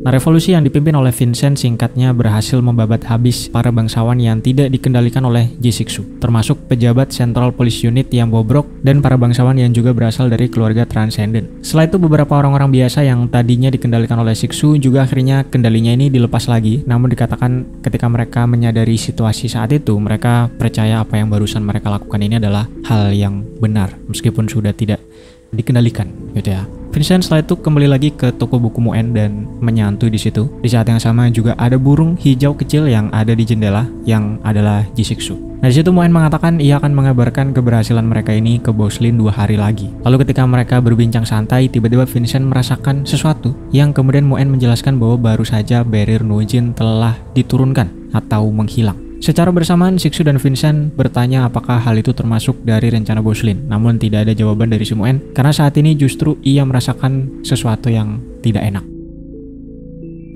Nah, revolusi yang dipimpin oleh Vincent singkatnya berhasil membabat habis para bangsawan yang tidak dikendalikan oleh G6, termasuk pejabat Central Police Unit yang bobrok dan para bangsawan yang juga berasal dari keluarga Transcendent. Setelah itu beberapa orang-orang biasa yang tadinya dikendalikan oleh Siksu juga akhirnya kendalinya ini dilepas lagi, namun dikatakan ketika mereka menyadari situasi saat itu, mereka percaya apa yang barusan mereka lakukan ini adalah hal yang benar meskipun sudah tidak dikendalikan gitu ya. Vincent setelah itu kembali lagi ke toko buku Moen dan menyantui di situ. Di saat yang sama juga ada burung hijau kecil yang ada di jendela yang adalah G6. Nah, di situ Moen mengatakan ia akan mengabarkan keberhasilan mereka ini ke Boslin 2 hari lagi. Lalu ketika mereka berbincang santai, tiba-tiba Vincent merasakan sesuatu yang kemudian Moen menjelaskan bahwa baru saja Berir Nujin telah diturunkan atau menghilang. Secara bersamaan, Siksu dan Vincent bertanya apakah hal itu termasuk dari rencana Boslin, namun tidak ada jawaban dari Moen karena saat ini justru ia merasakan sesuatu yang tidak enak.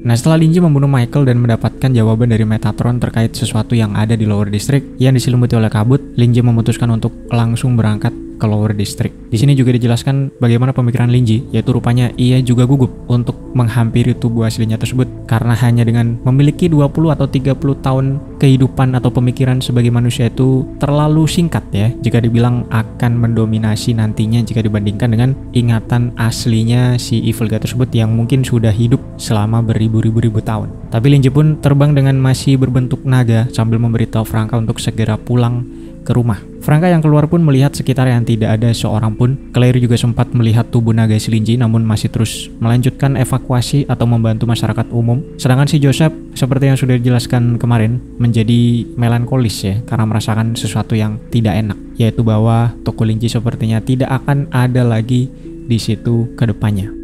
Nah, setelah Linji membunuh Michael dan mendapatkan jawaban dari Metatron terkait sesuatu yang ada di Lower District yang diselimuti oleh kabut, Linji memutuskan untuk langsung berangkat ke Lower District. Di sini juga dijelaskan bagaimana pemikiran Linji, yaitu rupanya ia juga gugup untuk menghampiri tubuh aslinya tersebut karena hanya dengan memiliki 20 atau 30 tahun kehidupan atau pemikiran sebagai manusia itu terlalu singkat ya jika dibilang akan mendominasi nantinya jika dibandingkan dengan ingatan aslinya si Evil Guy tersebut yang mungkin sudah hidup selama beribu-ribu tahun. Tapi Linji pun terbang dengan masih berbentuk naga sambil memberitahu Franka untuk segera pulang ke rumah. Franka yang keluar pun melihat sekitar yang tidak ada seorang pun. Claire juga sempat melihat tubuh naga si Linji namun masih terus melanjutkan evakuasi atau membantu masyarakat umum. Sedangkan si Joseph seperti yang sudah dijelaskan kemarin menjadi melankolis ya karena merasakan sesuatu yang tidak enak, yaitu bahwa toko Linji sepertinya tidak akan ada lagi di situ ke depannya.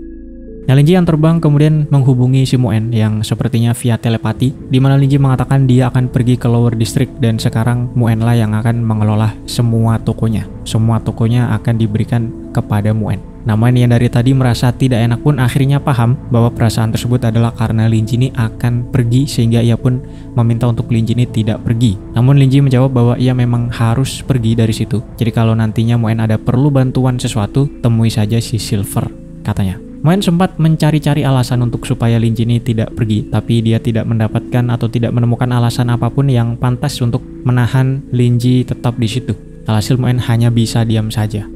Nah, Linji yang terbang kemudian menghubungi si Moen yang sepertinya via telepati, di mana Linji mengatakan dia akan pergi ke Lower District dan sekarang Moen lah yang akan mengelola semua tokonya. Semua tokonya akan diberikan kepada Moen. Nah, Moen yang dari tadi merasa tidak enak pun akhirnya paham bahwa perasaan tersebut adalah karena Linji ini akan pergi sehingga ia pun meminta untuk Linji ini tidak pergi. Namun Linji menjawab bahwa ia memang harus pergi dari situ. Jadi kalau nantinya Moen ada perlu bantuan sesuatu, temui saja si Silver, katanya. Moen sempat mencari-cari alasan untuk supaya Linji ini tidak pergi, tapi dia tidak mendapatkan atau tidak menemukan alasan apapun yang pantas untuk menahan Linji tetap di situ. Alhasil Moen hanya bisa diam saja.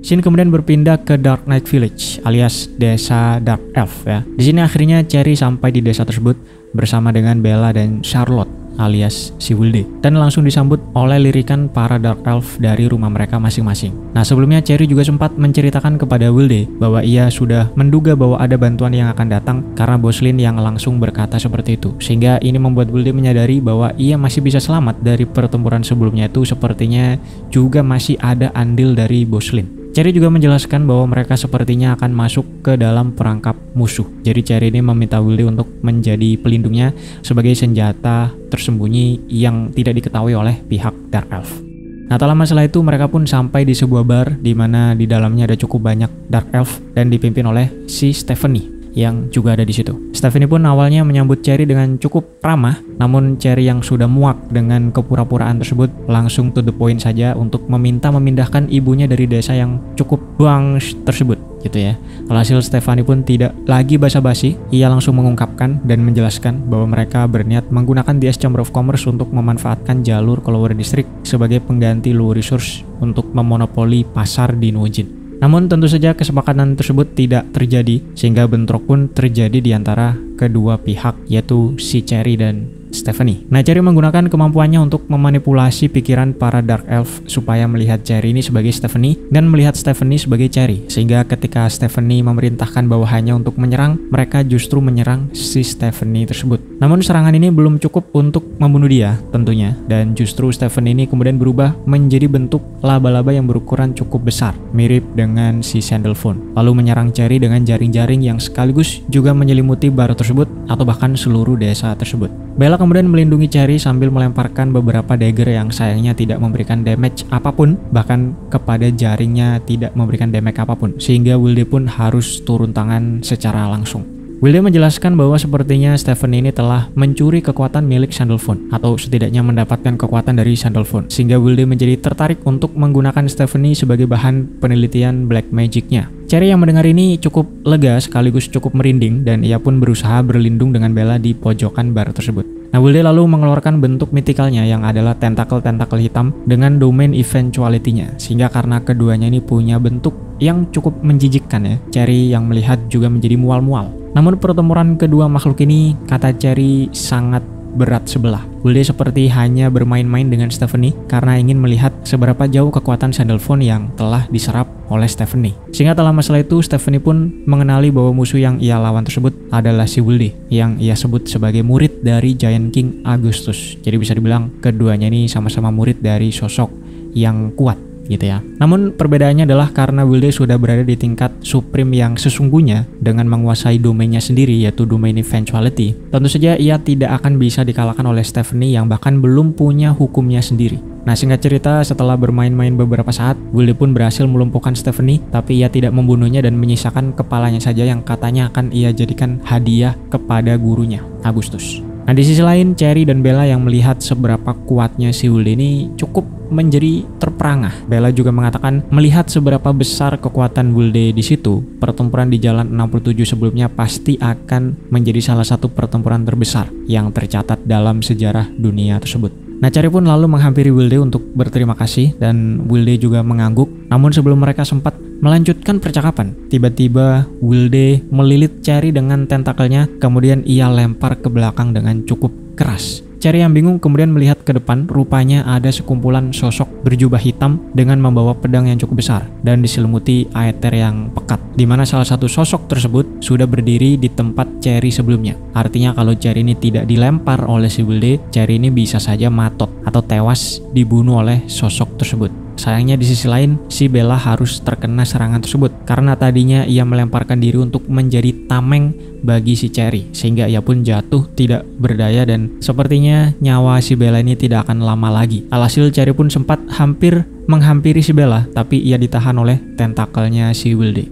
Scene kemudian berpindah ke Dark Knight Village alias desa Dark Elf ya. Di sini akhirnya Cherry sampai di desa tersebut bersama dengan Bella dan Charlotte alias si Wilde dan langsung disambut oleh lirikan para Dark Elf dari rumah mereka masing-masing. Nah, sebelumnya Cherry juga sempat menceritakan kepada Wilde bahwa ia sudah menduga bahwa ada bantuan yang akan datang karena Boslin yang langsung berkata seperti itu, sehingga ini membuat Wilde menyadari bahwa ia masih bisa selamat dari pertempuran sebelumnya itu sepertinya juga masih ada andil dari Boslin. Cherry juga menjelaskan bahwa mereka sepertinya akan masuk ke dalam perangkap musuh. Jadi Cherry ini meminta Wilde untuk menjadi pelindungnya sebagai senjata tersembunyi yang tidak diketahui oleh pihak Dark Elf. Nah, tak lama setelah itu mereka pun sampai di sebuah bar di mana di dalamnya ada cukup banyak Dark Elf dan dipimpin oleh si Stephanie yang juga ada di situ. Stephanie pun awalnya menyambut Cherry dengan cukup ramah, namun Cherry yang sudah muak dengan kepura-puraan tersebut langsung to the point saja untuk meminta memindahkan ibunya dari desa yang cukup bangs tersebut gitu ya. Alhasil Stephanie pun tidak lagi basa-basi, ia langsung mengungkapkan dan menjelaskan bahwa mereka berniat menggunakan DS Chamber of Commerce untuk memanfaatkan jalur ke Lower District sebagai pengganti Low Resource untuk memonopoli pasar di Nujin. Namun tentu saja kesepakatan tersebut tidak terjadi sehingga bentrok pun terjadi di antara kedua pihak yaitu si Cherry dan Stephanie. Nah, Cherry menggunakan kemampuannya untuk memanipulasi pikiran para Dark Elf supaya melihat Cherry ini sebagai Stephanie dan melihat Stephanie sebagai Cherry, sehingga ketika Stephanie memerintahkan bahwa hanya untuk menyerang, mereka justru menyerang si Stephanie tersebut. Namun serangan ini belum cukup untuk membunuh dia tentunya, dan justru Stephanie ini kemudian berubah menjadi bentuk laba-laba yang berukuran cukup besar, mirip dengan si Sandalphon, lalu menyerang Cherry dengan jaring-jaring yang sekaligus juga menyelimuti bar tersebut atau bahkan seluruh desa tersebut. Bella kemudian melindungi Cherry sambil melemparkan beberapa dagger yang sayangnya tidak memberikan damage apapun, bahkan kepada jaringnya tidak memberikan damage apapun, sehingga Wilde pun harus turun tangan secara langsung. Wilde menjelaskan bahwa sepertinya Stephanie ini telah mencuri kekuatan milik Sandalphon atau setidaknya mendapatkan kekuatan dari Sandalphon, sehingga Wilde menjadi tertarik untuk menggunakan Stephanie sebagai bahan penelitian black magic-nya. Cherry yang mendengar ini cukup lega sekaligus cukup merinding dan ia pun berusaha berlindung dengan Bella di pojokan bar tersebut. Nah, Wilde lalu mengeluarkan bentuk mitikalnya yang adalah tentakel-tentakel hitam dengan domain eventuality-nya, sehingga karena keduanya ini punya bentuk yang cukup menjijikkan ya, Cherry yang melihat juga menjadi mual-mual. Namun pertempuran kedua makhluk ini, kata Cherry, sangat berat sebelah. Wilde seperti hanya bermain-main dengan Stephanie karena ingin melihat seberapa jauh kekuatan Sandalphon yang telah diserap oleh Stephanie. Sehingga tak lama setelah itu, Stephanie pun mengenali bahwa musuh yang ia lawan tersebut adalah si Wilde yang ia sebut sebagai murid dari Giant King Augustus. Jadi bisa dibilang keduanya ini sama-sama murid dari sosok yang kuat gitu ya. Namun perbedaannya adalah karena Wilde sudah berada di tingkat supreme yang sesungguhnya dengan menguasai domainnya sendiri, yaitu domain eventuality. Tentu saja ia tidak akan bisa dikalahkan oleh Stephanie yang bahkan belum punya hukumnya sendiri. Nah, singkat cerita, setelah bermain-main beberapa saat, Wilde pun berhasil melumpuhkan Stephanie, tapi ia tidak membunuhnya dan menyisakan kepalanya saja yang katanya akan ia jadikan hadiah kepada gurunya, Augustus. Nah, di sisi lain, Cherry dan Bella yang melihat seberapa kuatnya si Wilde ini cukup menjadi terperangah. Bella juga mengatakan melihat seberapa besar kekuatan Wilde di situ, pertempuran di Jalan 67 sebelumnya pasti akan menjadi salah satu pertempuran terbesar yang tercatat dalam sejarah dunia tersebut. Nah, Cherry pun lalu menghampiri Wilde untuk berterima kasih dan Wilde juga mengangguk. Namun sebelum mereka sempat melanjutkan percakapan, tiba-tiba Wilde melilit Cherry dengan tentakelnya, kemudian ia lempar ke belakang dengan cukup keras. Cherry yang bingung kemudian melihat ke depan, rupanya ada sekumpulan sosok berjubah hitam dengan membawa pedang yang cukup besar dan diselimuti aether yang pekat, di mana salah satu sosok tersebut sudah berdiri di tempat Cherry sebelumnya. Artinya kalau Cherry ini tidak dilempar oleh si Wilde, Cherry ini bisa saja matot atau tewas dibunuh oleh sosok tersebut. Sayangnya di sisi lain, si Bella harus terkena serangan tersebut karena tadinya ia melemparkan diri untuk menjadi tameng bagi si Cherry, sehingga ia pun jatuh tidak berdaya dan sepertinya nyawa si Bella ini tidak akan lama lagi. Alhasil Cherry pun sempat hampir menghampiri si Bella, tapi ia ditahan oleh tentakelnya si Wilde.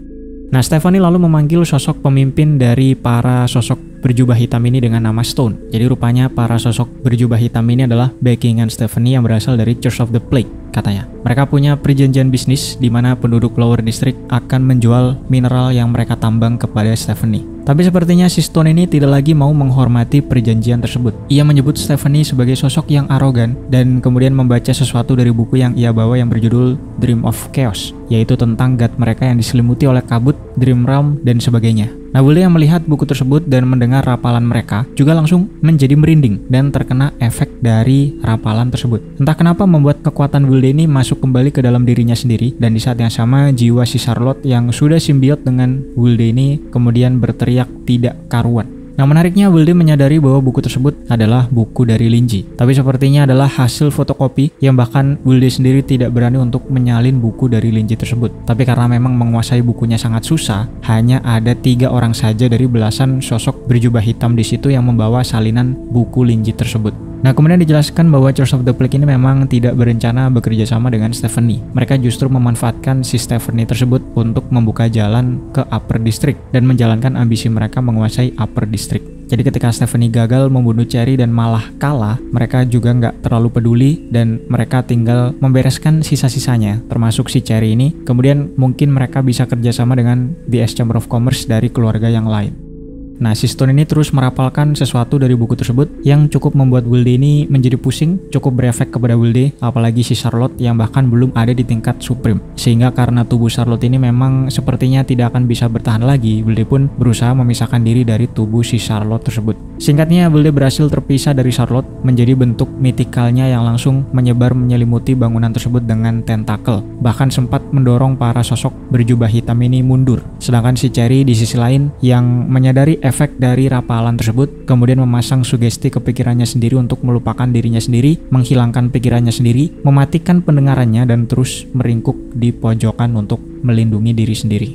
Nah, Stephanie lalu memanggil sosok pemimpin dari para sosok berjubah hitam ini dengan nama Stone. Jadi rupanya para sosok berjubah hitam ini adalah backingan Stephanie yang berasal dari Church of the Plague, katanya. Mereka punya perjanjian bisnis di mana penduduk Lower District akan menjual mineral yang mereka tambang kepada Stephanie. Tapi sepertinya si Stone ini tidak lagi mau menghormati perjanjian tersebut. Ia menyebut Stephanie sebagai sosok yang arogan dan kemudian membaca sesuatu dari buku yang ia bawa yang berjudul Dream of Chaos, yaitu tentang god mereka yang diselimuti oleh kabut, Dream Realm, dan sebagainya. Nah, Wilde yang melihat buku tersebut dan mendengar rapalan mereka juga langsung menjadi merinding dan terkena efek dari rapalan tersebut. Entah kenapa membuat kekuatan Wilde ini masuk kembali ke dalam dirinya sendiri, dan di saat yang sama jiwa si Charlotte yang sudah simbiot dengan Wilde ini kemudian berteriak tidak karuan. Nah, menariknya Wilde menyadari bahwa buku tersebut adalah buku dari Linji, tapi sepertinya adalah hasil fotokopi yang bahkan Wilde sendiri tidak berani untuk menyalin buku dari Linji tersebut. Tapi karena memang menguasai bukunya sangat susah, hanya ada 3 orang saja dari belasan sosok berjubah hitam di situ yang membawa salinan buku Linji tersebut. Nah, kemudian dijelaskan bahwa Church of the Plague ini memang tidak berencana bekerja sama dengan Stephanie. Mereka justru memanfaatkan si Stephanie tersebut untuk membuka jalan ke Upper District dan menjalankan ambisi mereka menguasai Upper District. Jadi ketika Stephanie gagal membunuh Cherry dan malah kalah, mereka juga nggak terlalu peduli dan mereka tinggal membereskan sisa-sisanya, termasuk si Cherry ini. Kemudian mungkin mereka bisa kerjasama dengan DS Chamber of Commerce dari keluarga yang lain. Nah, si Stone ini terus merapalkan sesuatu dari buku tersebut yang cukup membuat Wilde ini menjadi pusing, cukup berefek kepada Wilde, apalagi si Charlotte yang bahkan belum ada di tingkat supreme. Sehingga karena tubuh Charlotte ini memang sepertinya tidak akan bisa bertahan lagi, Wilde pun berusaha memisahkan diri dari tubuh si Charlotte tersebut. Singkatnya, Wilde berhasil terpisah dari Charlotte menjadi bentuk mitikalnya yang langsung menyebar menyelimuti bangunan tersebut dengan tentakel. Bahkan sempat mendorong para sosok berjubah hitam ini mundur. Sedangkan si Cherry di sisi lain yang menyadari efek dari rapalan tersebut, kemudian memasang sugesti ke pikirannya sendiri untuk melupakan dirinya sendiri, menghilangkan pikirannya sendiri, mematikan pendengarannya, dan terus meringkuk di pojokan untuk melindungi diri sendiri.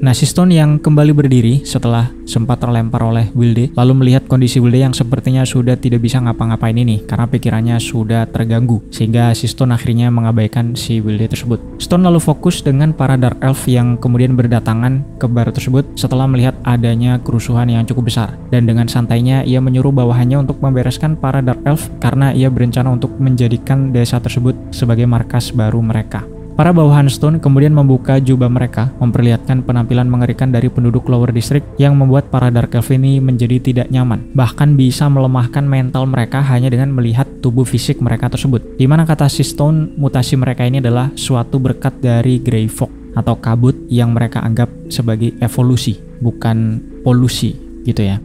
Nah, si Stone yang kembali berdiri setelah sempat terlempar oleh Wilde, lalu melihat kondisi Wilde yang sepertinya sudah tidak bisa ngapa-ngapain ini karena pikirannya sudah terganggu, sehingga si Stone akhirnya mengabaikan si Wilde tersebut. Stone lalu fokus dengan para Dark Elf yang kemudian berdatangan ke bar tersebut setelah melihat adanya kerusuhan yang cukup besar, dan dengan santainya ia menyuruh bawahannya untuk membereskan para Dark Elf karena ia berencana untuk menjadikan desa tersebut sebagai markas baru mereka. Para bawahan Stone kemudian membuka jubah mereka, memperlihatkan penampilan mengerikan dari penduduk Lower District yang membuat para Dark Elf ini menjadi tidak nyaman, bahkan bisa melemahkan mental mereka hanya dengan melihat tubuh fisik mereka tersebut. Di mana kata si Stone, mutasi mereka ini adalah suatu berkat dari Grey Fog atau kabut yang mereka anggap sebagai evolusi, bukan polusi gitu ya.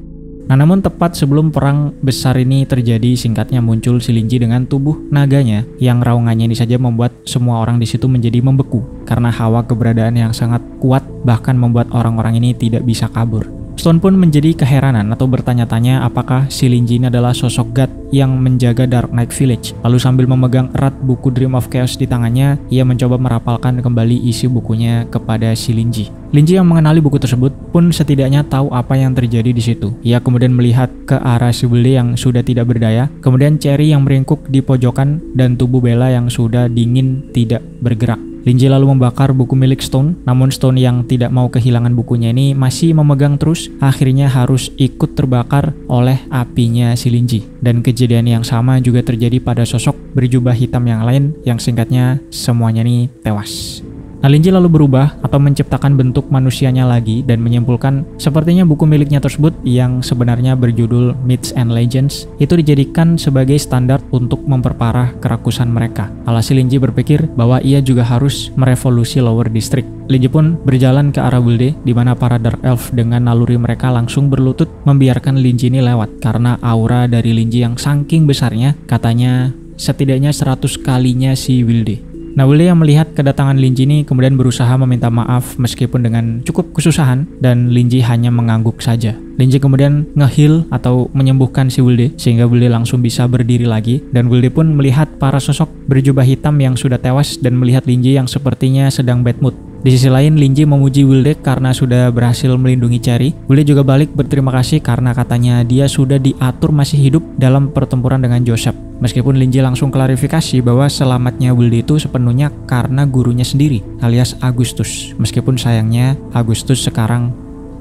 Nah, namun tepat sebelum perang besar ini terjadi, singkatnya muncul si Linji dengan tubuh naganya yang raungannya ini saja membuat semua orang di situ menjadi membeku karena hawa keberadaan yang sangat kuat, bahkan membuat orang-orang ini tidak bisa kabur. Stone pun menjadi keheranan atau bertanya-tanya apakah si Linji ini adalah sosok God yang menjaga Dark Knight Village. Lalu sambil memegang erat buku Dream of Chaos di tangannya, ia mencoba merapalkan kembali isi bukunya kepada si Linji. Linji yang mengenali buku tersebut pun setidaknya tahu apa yang terjadi di situ. Ia kemudian melihat ke arah si Wilde yang sudah tidak berdaya, kemudian Cherry yang meringkuk di pojokan, dan tubuh Bella yang sudah dingin tidak bergerak. Linji lalu membakar buku milik Stone, namun Stone yang tidak mau kehilangan bukunya ini masih memegang terus, akhirnya harus ikut terbakar oleh apinya si Linji. Dan kejadian yang sama juga terjadi pada sosok berjubah hitam yang lain yang singkatnya semuanya ini tewas. Nah, Linji lalu berubah atau menciptakan bentuk manusianya lagi dan menyimpulkan sepertinya buku miliknya tersebut yang sebenarnya berjudul Myths and Legends itu dijadikan sebagai standar untuk memperparah kerakusan mereka. Alhasil Linji berpikir bahwa ia juga harus merevolusi Lower District. Linji pun berjalan ke arah Wilde, di mana para Dark Elf dengan naluri mereka langsung berlutut membiarkan Linji ini lewat karena aura dari Linji yang saking besarnya, katanya setidaknya 100 kalinya si Wilde. Nah, Wilde yang melihat kedatangan Linji ini kemudian berusaha meminta maaf meskipun dengan cukup kesusahan, dan Linji hanya mengangguk saja. Linji kemudian nge-heal atau menyembuhkan si Wilde sehingga Wilde langsung bisa berdiri lagi, dan Wilde pun melihat para sosok berjubah hitam yang sudah tewas dan melihat Linji yang sepertinya sedang bad mood. Di sisi lain, Linji memuji Wilde karena sudah berhasil melindungi Cherry. Wilde juga balik berterima kasih karena katanya dia sudah diatur masih hidup dalam pertempuran dengan Joseph. Meskipun Linji langsung klarifikasi bahwa selamatnya Wilde itu sepenuhnya karena gurunya sendiri, alias Augustus. Meskipun sayangnya Augustus sekarang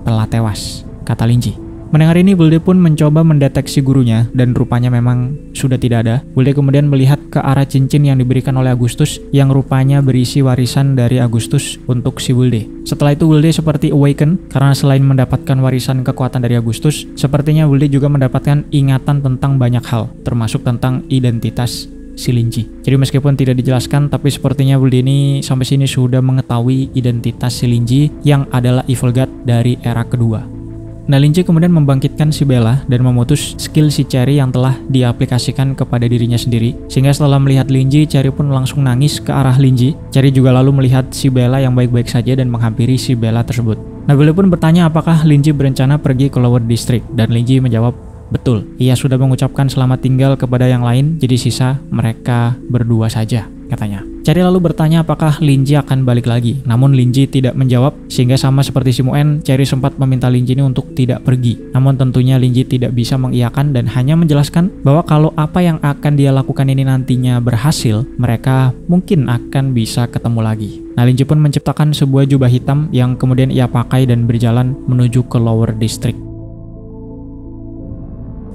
telah tewas, kata Linji. Mendengar ini, Wilde pun mencoba mendeteksi gurunya dan rupanya memang sudah tidak ada. Wilde kemudian melihat ke arah cincin yang diberikan oleh Augustus yang rupanya berisi warisan dari Augustus untuk si Wilde. Setelah itu Wilde seperti awaken karena selain mendapatkan warisan kekuatan dari Augustus, sepertinya Wilde juga mendapatkan ingatan tentang banyak hal, termasuk tentang identitas si Linji. Jadi meskipun tidak dijelaskan, tapi sepertinya Wilde ini sampai sini sudah mengetahui identitas si Linji yang adalah evil god dari era kedua. Nah, Linji kemudian membangkitkan si Bella dan memutus skill si Cherry yang telah diaplikasikan kepada dirinya sendiri. Sehingga setelah melihat Linji, Cherry pun langsung nangis ke arah Linji. Cherry juga lalu melihat si Bella yang baik-baik saja dan menghampiri si Bella tersebut. Nah, Bella pun bertanya apakah Linji berencana pergi ke Lower District, dan Linji menjawab, betul, ia sudah mengucapkan selamat tinggal kepada yang lain, jadi sisa mereka berdua saja, katanya. Cherry lalu bertanya apakah Linji akan balik lagi, namun Linji tidak menjawab, sehingga sama seperti si Muen, Cherry sempat meminta Linji ini untuk tidak pergi. Namun tentunya Linji tidak bisa mengiyakan dan hanya menjelaskan bahwa kalau apa yang akan dia lakukan ini nantinya berhasil, mereka mungkin akan bisa ketemu lagi. Nah, Linji pun menciptakan sebuah jubah hitam yang kemudian ia pakai dan berjalan menuju ke Lower District.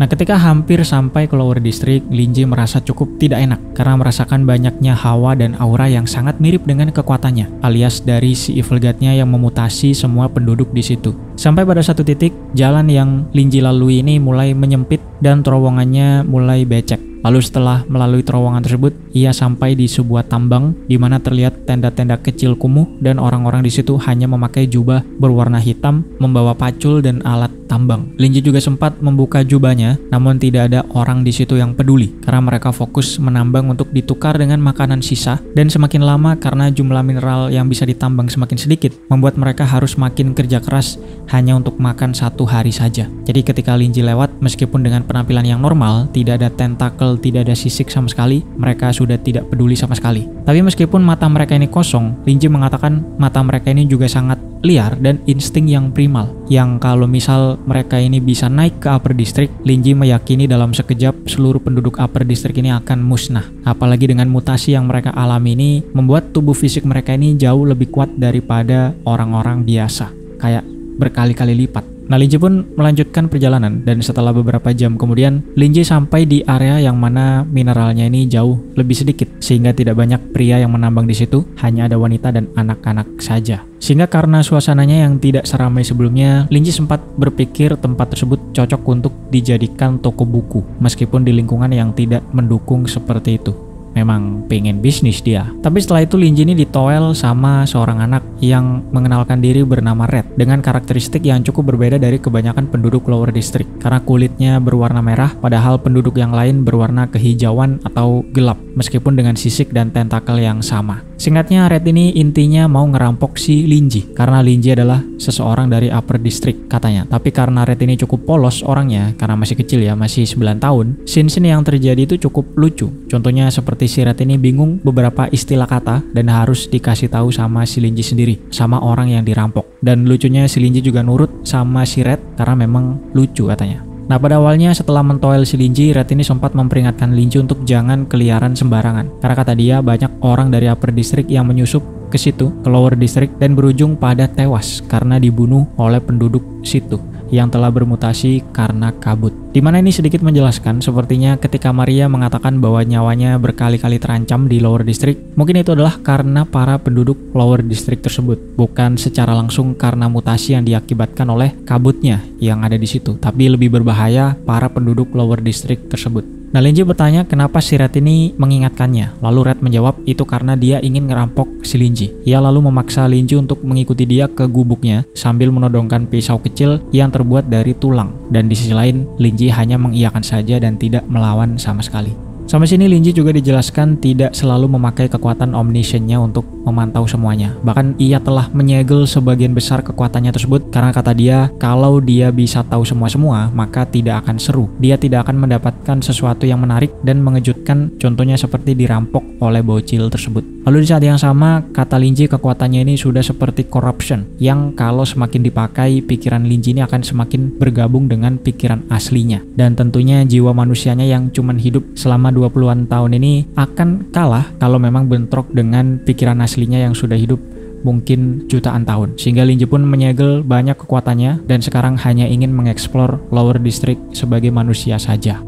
Nah, ketika hampir sampai ke Lower District, Linji merasa cukup tidak enak karena merasakan banyaknya hawa dan aura yang sangat mirip dengan kekuatannya, alias dari si Evil God-nya yang memutasi semua penduduk di situ. Sampai pada satu titik, jalan yang Linji lalui ini mulai menyempit dan terowongannya mulai becek. Lalu setelah melalui terowongan tersebut, ia sampai di sebuah tambang di mana terlihat tenda-tenda kecil kumuh dan orang-orang di situ hanya memakai jubah berwarna hitam, membawa pacul dan alat tambang. Linji juga sempat membuka jubahnya, namun tidak ada orang di situ yang peduli karena mereka fokus menambang untuk ditukar dengan makanan sisa, dan semakin lama karena jumlah mineral yang bisa ditambang semakin sedikit, membuat mereka harus makin kerja keras hanya untuk makan 1 hari saja. Jadi ketika Linji lewat, meskipun dengan penampilan yang normal, tidak ada tentakel, tidak ada sisik sama sekali, mereka sudah tidak peduli sama sekali. Tapi meskipun mata mereka ini kosong, Linji mengatakan mata mereka ini juga sangat liar dan insting yang primal, yang kalau misal mereka ini bisa naik ke Upper District, Linji meyakini dalam sekejap seluruh penduduk Upper District ini akan musnah. Apalagi dengan mutasi yang mereka alami ini membuat tubuh fisik mereka ini jauh lebih kuat daripada orang-orang biasa, kayak berkali-kali lipat Nah, Linji pun melanjutkan perjalanan dan setelah beberapa jam kemudian, Linji sampai di area yang mana mineralnya ini jauh lebih sedikit sehingga tidak banyak pria yang menambang di situ, hanya ada wanita dan anak-anak saja. Sehingga karena suasananya yang tidak seramai sebelumnya, Linji sempat berpikir tempat tersebut cocok untuk dijadikan toko buku, meskipun di lingkungan yang tidak mendukung seperti itu. Memang pengen bisnis dia. Tapi setelah itu Linji ini ditoel sama seorang anak yang mengenalkan diri bernama Red dengan karakteristik yang cukup berbeda dari kebanyakan penduduk Lower District karena kulitnya berwarna merah padahal penduduk yang lain berwarna kehijauan atau gelap meskipun dengan sisik dan tentakel yang sama. Singkatnya, Red ini intinya mau ngerampok si Linji karena Linji adalah seseorang dari Upper District katanya. Tapi karena Red ini cukup polos orangnya karena masih kecil ya, masih 9 tahun, scene-scene yang terjadi itu cukup lucu. Contohnya seperti si Red ini bingung beberapa istilah kata dan harus dikasih tahu sama si Linji sendiri, sama orang yang dirampok. Dan lucunya si Linji juga nurut sama si Red karena memang lucu katanya. Nah, pada awalnya setelah mentoel si Linji, Red ini sempat memperingatkan Linji untuk jangan keliaran sembarangan. Karena kata dia banyak orang dari Upper District yang menyusup ke situ, ke Lower District, dan berujung pada tewas karena dibunuh oleh penduduk situ yang telah bermutasi karena kabut. Dimana ini sedikit menjelaskan sepertinya ketika Maria mengatakan bahwa nyawanya berkali-kali terancam di Lower District, mungkin itu adalah karena para penduduk Lower District tersebut, bukan secara langsung karena mutasi yang diakibatkan oleh kabutnya yang ada di situ, tapi lebih berbahaya para penduduk Lower District tersebut. Nah, Linji bertanya kenapa si Red ini mengingatkannya. Lalu Red menjawab itu karena dia ingin ngerampok si Linji. Ia lalu memaksa Linji untuk mengikuti dia ke gubuknya sambil menodongkan pisau kecil yang terbuat dari tulang. Dan di sisi lain, Linji hanya mengiyakan saja dan tidak melawan sama sekali. Sampai sini Linji juga dijelaskan tidak selalu memakai kekuatan omniscience-nya untuk memantau semuanya. Bahkan ia telah menyegel sebagian besar kekuatannya tersebut karena kata dia kalau dia bisa tahu semua-semua maka tidak akan seru. Dia tidak akan mendapatkan sesuatu yang menarik dan mengejutkan, contohnya seperti dirampok oleh bocil tersebut. Lalu di saat yang sama, kata Linji kekuatannya ini sudah seperti corruption yang kalau semakin dipakai, pikiran Linji ini akan semakin bergabung dengan pikiran aslinya. Dan tentunya jiwa manusianya yang cuman hidup selama 20-an tahun ini akan kalah kalau memang bentrok dengan pikiran aslinya yang sudah hidup mungkin jutaan tahun. Sehingga Linji pun menyegel banyak kekuatannya dan sekarang hanya ingin mengeksplor Lower District sebagai manusia saja.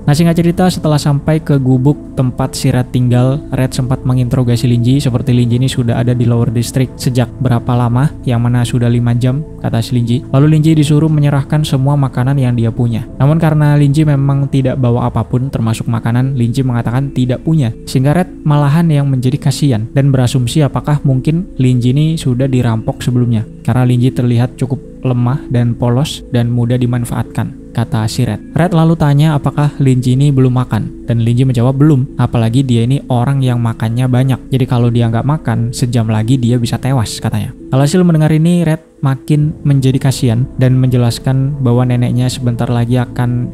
Nah, singkat cerita, setelah sampai ke gubuk tempat si Red tinggal, Red sempat menginterogasi Linji seperti Linji ini sudah ada di Lower District sejak berapa lama, yang mana sudah 5 jam, kata si Linji. Lalu Linji disuruh menyerahkan semua makanan yang dia punya. Namun karena Linji memang tidak bawa apapun termasuk makanan, Linji mengatakan tidak punya. Sehingga Red malahan yang menjadi kasihan dan berasumsi apakah mungkin Linji ini sudah dirampok sebelumnya. Karena Linji terlihat cukup lemah dan polos dan mudah dimanfaatkan, kata si Red. Red lalu tanya apakah Linji ini belum makan, dan Linji menjawab belum, apalagi dia ini orang yang makannya banyak. Jadi kalau dia nggak makan, sejam lagi dia bisa tewas, katanya. Alhasil mendengar ini, Red makin menjadi kasihan dan menjelaskan bahwa neneknya sebentar lagi akan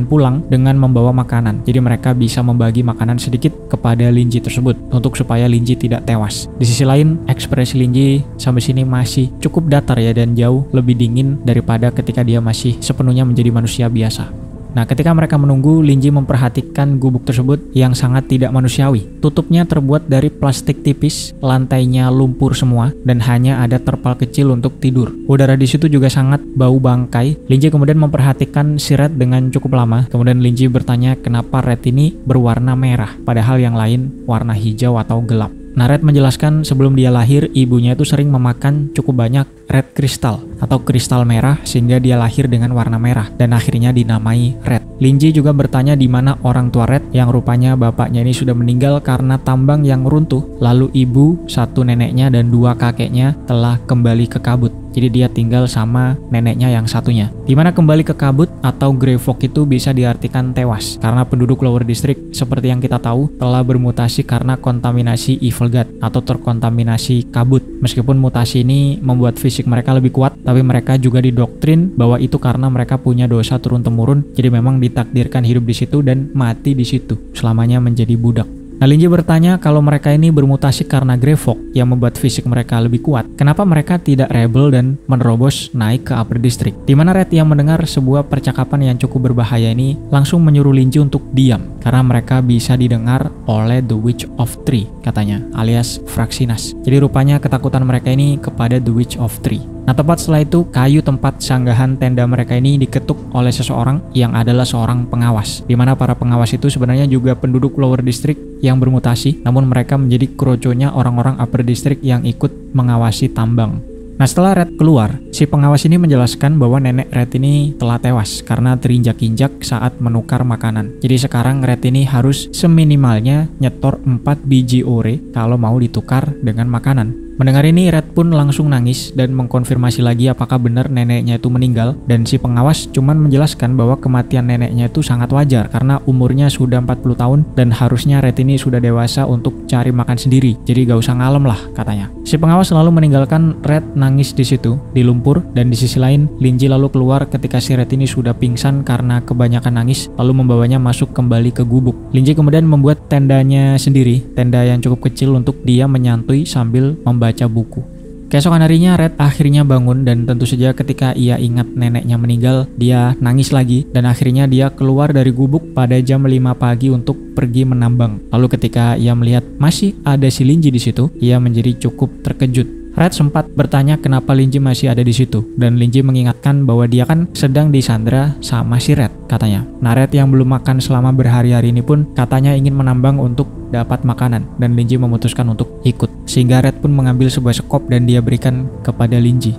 pulang dengan membawa makanan. Jadi mereka bisa membagi makanan sedikit kepada Linji tersebut untuk supaya Linji tidak tewas. Di sisi lain, ekspresi Linji sampai sini masih cukup datar ya dan jauh lebih dingin daripada ketika dia masih sepenuhnya menjadi manusia biasa. Nah, ketika mereka menunggu, Linji memperhatikan gubuk tersebut yang sangat tidak manusiawi. Tutupnya terbuat dari plastik tipis, lantainya lumpur semua, dan hanya ada terpal kecil untuk tidur. Udara di situ juga sangat bau bangkai. Linji kemudian memperhatikan si Red dengan cukup lama. Kemudian Linji bertanya kenapa Red ini berwarna merah, padahal yang lain warna hijau atau gelap. Nah, Red menjelaskan sebelum dia lahir, ibunya itu sering memakan cukup banyak red kristal atau kristal merah sehingga dia lahir dengan warna merah dan akhirnya dinamai Red. Linji juga bertanya di mana orang tua Red yang rupanya bapaknya ini sudah meninggal karena tambang yang runtuh, lalu ibu, satu neneknya dan 2 kakeknya telah kembali ke kabut. Jadi dia tinggal sama neneknya yang satunya. Dimana kembali ke kabut atau grey fog itu bisa diartikan tewas karena penduduk Lower District seperti yang kita tahu telah bermutasi karena kontaminasi Evil God atau terkontaminasi kabut. Meskipun mutasi ini membuat fisik mereka lebih kuat, tapi mereka juga didoktrin bahwa itu karena mereka punya dosa turun-temurun. Jadi memang ditakdirkan hidup di situ dan mati di situ, selamanya menjadi budak. Nah, Linji bertanya kalau mereka ini bermutasi karena grey fog yang membuat fisik mereka lebih kuat, kenapa mereka tidak rebel dan menerobos naik ke Upper District? Dimana Red yang mendengar sebuah percakapan yang cukup berbahaya ini langsung menyuruh Linji untuk diam karena mereka bisa didengar oleh The Witch of Tree, katanya, alias Fraxinas. Jadi rupanya ketakutan mereka ini kepada The Witch of Tree. Nah, tepat setelah itu, kayu tempat sanggahan tenda mereka ini diketuk oleh seseorang yang adalah seorang pengawas. Di mana para pengawas itu sebenarnya juga penduduk Lower District yang bermutasi, namun mereka menjadi kroconya orang-orang Upper District yang ikut mengawasi tambang. Nah, setelah Red keluar, si pengawas ini menjelaskan bahwa nenek Red ini telah tewas karena terinjak-injak saat menukar makanan. Jadi sekarang Red ini harus seminimalnya nyetor 4 biji ore kalau mau ditukar dengan makanan. Mendengar ini, Red pun langsung nangis dan mengkonfirmasi lagi apakah benar neneknya itu meninggal, dan si pengawas cuman menjelaskan bahwa kematian neneknya itu sangat wajar karena umurnya sudah 40 tahun dan harusnya Red ini sudah dewasa untuk cari makan sendiri, jadi gak usah ngalem lah katanya. Si pengawas lalu meninggalkan Red nangis di situ, di lumpur, dan di sisi lain, Linji lalu keluar ketika si Red ini sudah pingsan karena kebanyakan nangis, lalu membawanya masuk kembali ke gubuk. Linji kemudian membuat tendanya sendiri, tenda yang cukup kecil untuk dia menyantui sambil membaca buku. Keesokan harinya, Red akhirnya bangun dan tentu saja ketika ia ingat neneknya meninggal, dia nangis lagi dan akhirnya dia keluar dari gubuk pada jam 5 pagi untuk pergi menambang. Lalu ketika ia melihat masih ada si Linji di situ, ia menjadi cukup terkejut. Red sempat bertanya kenapa Linji masih ada di situ, dan Linji mengingatkan bahwa dia kan sedang disandra sama si Red, katanya. Nah, Red yang belum makan selama berhari-hari ini pun katanya ingin menambang untuk dapat makanan, dan Linji memutuskan untuk ikut. Sehingga Red pun mengambil sebuah sekop dan dia berikan kepada Linji.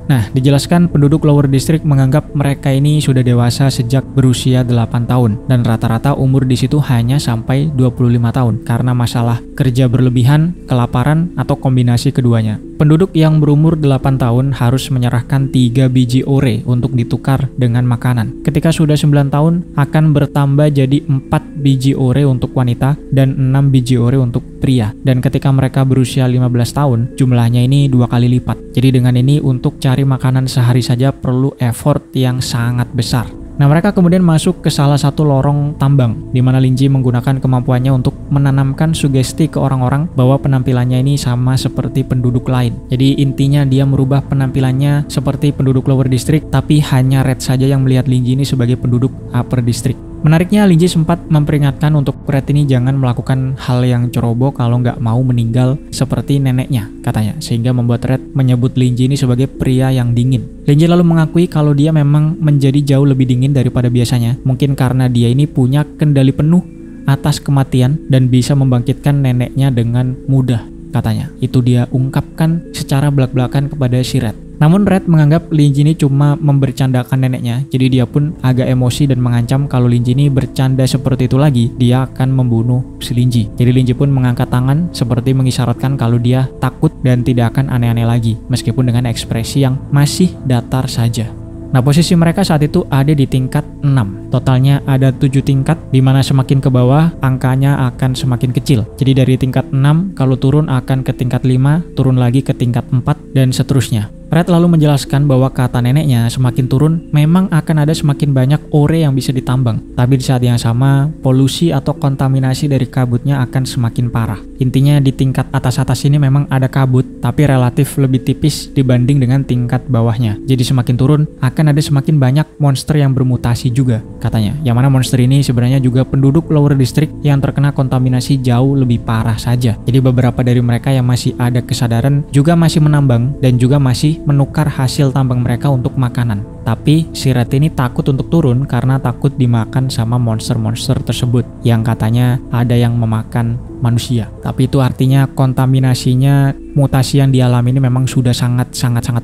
Nah, dijelaskan penduduk Lower District menganggap mereka ini sudah dewasa sejak berusia 8 tahun dan rata-rata umur di situ hanya sampai 25 tahun karena masalah kerja berlebihan, kelaparan, atau kombinasi keduanya. Penduduk yang berumur 8 tahun harus menyerahkan 3 biji ore untuk ditukar dengan makanan. Ketika sudah 9 tahun akan bertambah jadi 4 biji ore untuk wanita dan 6 biji ore untuk pria. Dan ketika mereka berusia 15 tahun, jumlahnya ini 2 kali lipat. Jadi dengan ini untuk cari makanan sehari saja perlu effort yang sangat besar. Nah, mereka kemudian masuk ke salah satu lorong tambang, di mana Linji menggunakan kemampuannya untuk menanamkan sugesti ke orang-orang bahwa penampilannya ini sama seperti penduduk lain. Jadi intinya dia merubah penampilannya seperti penduduk Lower District, tapi hanya Red saja yang melihat Linji ini sebagai penduduk Upper District. Menariknya, Linji sempat memperingatkan untuk Red ini jangan melakukan hal yang ceroboh kalau nggak mau meninggal seperti neneknya, katanya, sehingga membuat Red menyebut Linji ini sebagai pria yang dingin. Linji lalu mengakui kalau dia memang menjadi jauh lebih dingin daripada biasanya, mungkin karena dia ini punya kendali penuh atas kematian dan bisa membangkitkan neneknya dengan mudah, katanya. Itu dia ungkapkan secara belak-belakan kepada si Red. Namun Red menganggap Linji ini cuma membercandakan neneknya, jadi dia pun agak emosi dan mengancam kalau Linji ini bercanda seperti itu lagi, dia akan membunuh si Linji. Jadi Linji pun mengangkat tangan seperti mengisyaratkan kalau dia takut dan tidak akan aneh-aneh lagi, meskipun dengan ekspresi yang masih datar saja. Nah, posisi mereka saat itu ada di tingkat 6. Totalnya ada 7 tingkat, di mana semakin ke bawah angkanya akan semakin kecil. Jadi dari tingkat 6 kalau turun akan ke tingkat 5, turun lagi ke tingkat 4 dan seterusnya. Red lalu menjelaskan bahwa kata neneknya semakin turun memang akan ada semakin banyak ore yang bisa ditambang. Tapi di saat yang sama, polusi atau kontaminasi dari kabutnya akan semakin parah. Intinya di tingkat atas-atas ini memang ada kabut, tapi relatif lebih tipis dibanding dengan tingkat bawahnya. Jadi semakin turun akan ada semakin banyak monster yang bermutasi juga, katanya. Yang mana monster ini sebenarnya juga penduduk Lower District yang terkena kontaminasi jauh lebih parah saja. Jadi beberapa dari mereka yang masih ada kesadaran juga masih menambang dan juga masih menukar hasil tambang mereka untuk makanan. Tapi si Red ini takut untuk turun karena takut dimakan sama monster-monster tersebut yang katanya ada yang memakan manusia. Tapi itu artinya kontaminasinya, mutasi yang dialami ini memang sudah sangat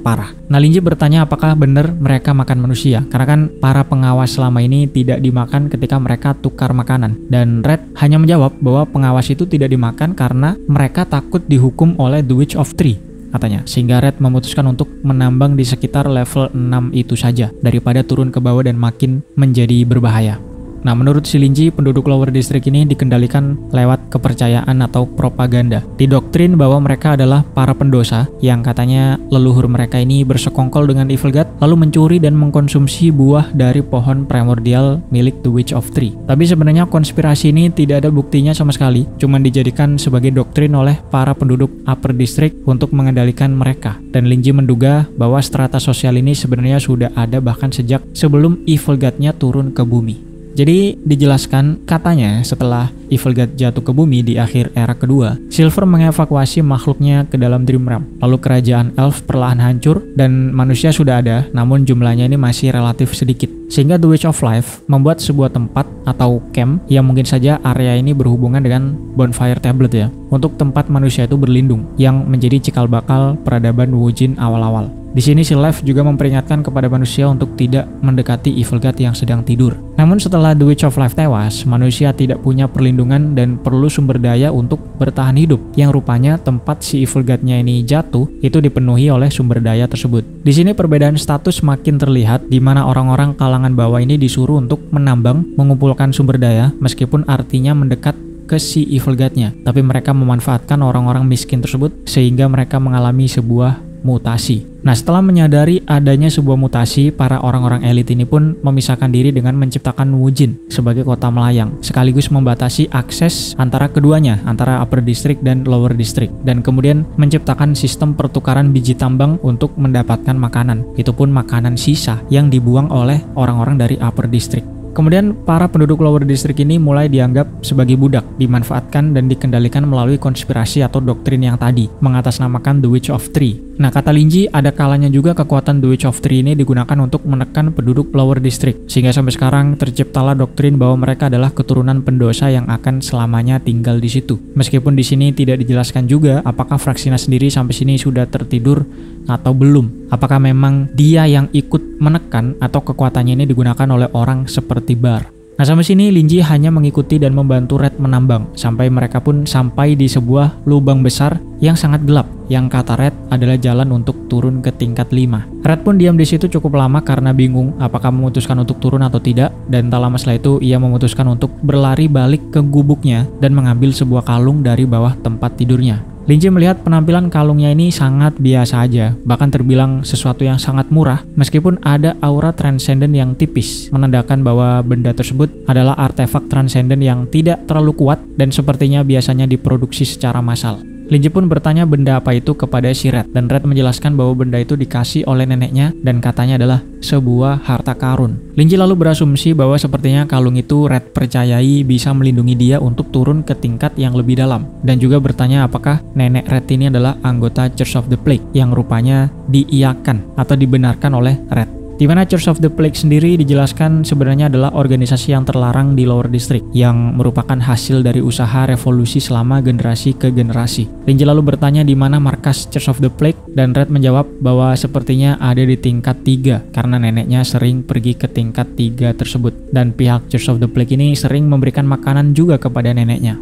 parah. Nah, Linji bertanya apakah benar mereka makan manusia, karena kan para pengawas selama ini tidak dimakan ketika mereka tukar makanan. Dan Red hanya menjawab bahwa pengawas itu tidak dimakan karena mereka takut dihukum oleh The Witch of Tree, katanya. Sehingga Red memutuskan untuk menambang di sekitar level 6 itu saja daripada turun ke bawah dan makin menjadi berbahaya. Nah, menurut si Linji, penduduk Lower District ini dikendalikan lewat kepercayaan atau propaganda. Didoktrin bahwa mereka adalah para pendosa yang katanya leluhur mereka ini bersekongkol dengan Evil God, lalu mencuri dan mengkonsumsi buah dari pohon primordial milik The Witch of Tree. Tapi sebenarnya konspirasi ini tidak ada buktinya sama sekali, cuma dijadikan sebagai doktrin oleh para penduduk Upper District untuk mengendalikan mereka. Dan Linji menduga bahwa strata sosial ini sebenarnya sudah ada bahkan sejak sebelum Evil God-nya turun ke bumi. Jadi dijelaskan katanya setelah Evil God jatuh ke bumi di akhir era kedua, Silver mengevakuasi makhluknya ke dalam Dream Realm. Lalu kerajaan elf perlahan hancur dan manusia sudah ada, namun jumlahnya ini masih relatif sedikit. Sehingga The Witch of Life membuat sebuah tempat atau camp yang mungkin saja area ini berhubungan dengan Bonfire Tablet ya, untuk tempat manusia itu berlindung yang menjadi cikal bakal peradaban Wujin awal-awal. Di sini si Lev juga memperingatkan kepada manusia untuk tidak mendekati Evil God yang sedang tidur. Namun setelah The Witch of Life tewas, manusia tidak punya perlindungan dan perlu sumber daya untuk bertahan hidup. Yang rupanya tempat si Evil God-nya ini jatuh itu dipenuhi oleh sumber daya tersebut. Di sini perbedaan status makin terlihat, di mana orang-orang kalangan bawah ini disuruh untuk menambang, mengumpulkan sumber daya, meskipun artinya mendekat ke si Evil God-nya. Tapi mereka memanfaatkan orang-orang miskin tersebut sehingga mereka mengalami sebuah mutasi. Nah, setelah menyadari adanya sebuah mutasi, para orang-orang elit ini pun memisahkan diri dengan menciptakan Wujin sebagai kota melayang, sekaligus membatasi akses antara keduanya, antara Upper District dan Lower District, dan kemudian menciptakan sistem pertukaran biji tambang untuk mendapatkan makanan. Itu pun makanan sisa yang dibuang oleh orang-orang dari Upper District. Kemudian para penduduk Lower District ini mulai dianggap sebagai budak, dimanfaatkan dan dikendalikan melalui konspirasi atau doktrin yang tadi, mengatasnamakan The Witch of Tree. Nah, kata Linji, ada kalanya juga kekuatan The Witch of Tree ini digunakan untuk menekan penduduk Lower District, sehingga sampai sekarang terciptalah doktrin bahwa mereka adalah keturunan pendosa yang akan selamanya tinggal di situ. Meskipun di sini tidak dijelaskan juga apakah Fraksina sendiri sampai sini sudah tertidur atau belum. Apakah memang dia yang ikut menekan atau kekuatannya ini digunakan oleh orang seperti Bar. Nah, sampai sini Linji hanya mengikuti dan membantu Red menambang sampai mereka pun sampai di sebuah lubang besar yang sangat gelap, yang kata Red adalah jalan untuk turun ke tingkat 5. Red pun diam di situ cukup lama karena bingung apakah memutuskan untuk turun atau tidak, dan tak lama setelah itu ia memutuskan untuk berlari balik ke gubuknya dan mengambil sebuah kalung dari bawah tempat tidurnya. Linji melihat penampilan kalungnya ini sangat biasa aja, bahkan terbilang sesuatu yang sangat murah, meskipun ada aura transenden yang tipis, menandakan bahwa benda tersebut adalah artefak transenden yang tidak terlalu kuat dan sepertinya biasanya diproduksi secara massal. Linji pun bertanya benda apa itu kepada si Red, dan Red menjelaskan bahwa benda itu dikasih oleh neneknya dan katanya adalah sebuah harta karun. Linji lalu berasumsi bahwa sepertinya kalung itu Red percayai bisa melindungi dia untuk turun ke tingkat yang lebih dalam, dan juga bertanya apakah nenek Red ini adalah anggota Church of the Plague yang rupanya diiyakan atau dibenarkan oleh Red. Di mana Church of the Plague sendiri dijelaskan sebenarnya adalah organisasi yang terlarang di Lower District yang merupakan hasil dari usaha revolusi selama generasi ke generasi. Linji lalu bertanya di mana markas Church of the Plague, dan Red menjawab bahwa sepertinya ada di tingkat 3 karena neneknya sering pergi ke tingkat 3 tersebut, dan pihak Church of the Plague ini sering memberikan makanan juga kepada neneknya.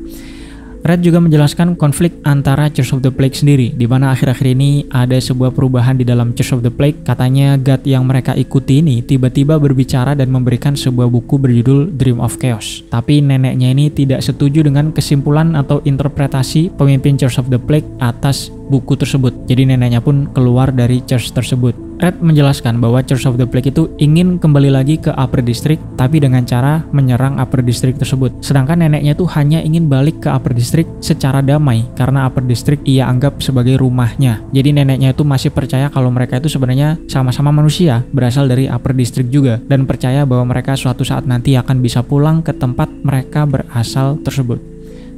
Red juga menjelaskan konflik antara Church of the Plague sendiri, di mana akhir-akhir ini ada sebuah perubahan di dalam Church of the Plague. Katanya God yang mereka ikuti ini tiba-tiba berbicara dan memberikan sebuah buku berjudul Dream of Chaos. Tapi neneknya ini tidak setuju dengan kesimpulan atau interpretasi pemimpin Church of the Plague atas buku tersebut. Jadi neneknya pun keluar dari church tersebut. Red menjelaskan bahwa Church of the Plague itu ingin kembali lagi ke Upper District, tapi dengan cara menyerang Upper District tersebut. Sedangkan neneknya itu hanya ingin balik ke Upper District secara damai, karena Upper District ia anggap sebagai rumahnya. Jadi neneknya itu masih percaya kalau mereka itu sebenarnya sama-sama manusia, berasal dari Upper District juga, dan percaya bahwa mereka suatu saat nanti akan bisa pulang ke tempat mereka berasal tersebut.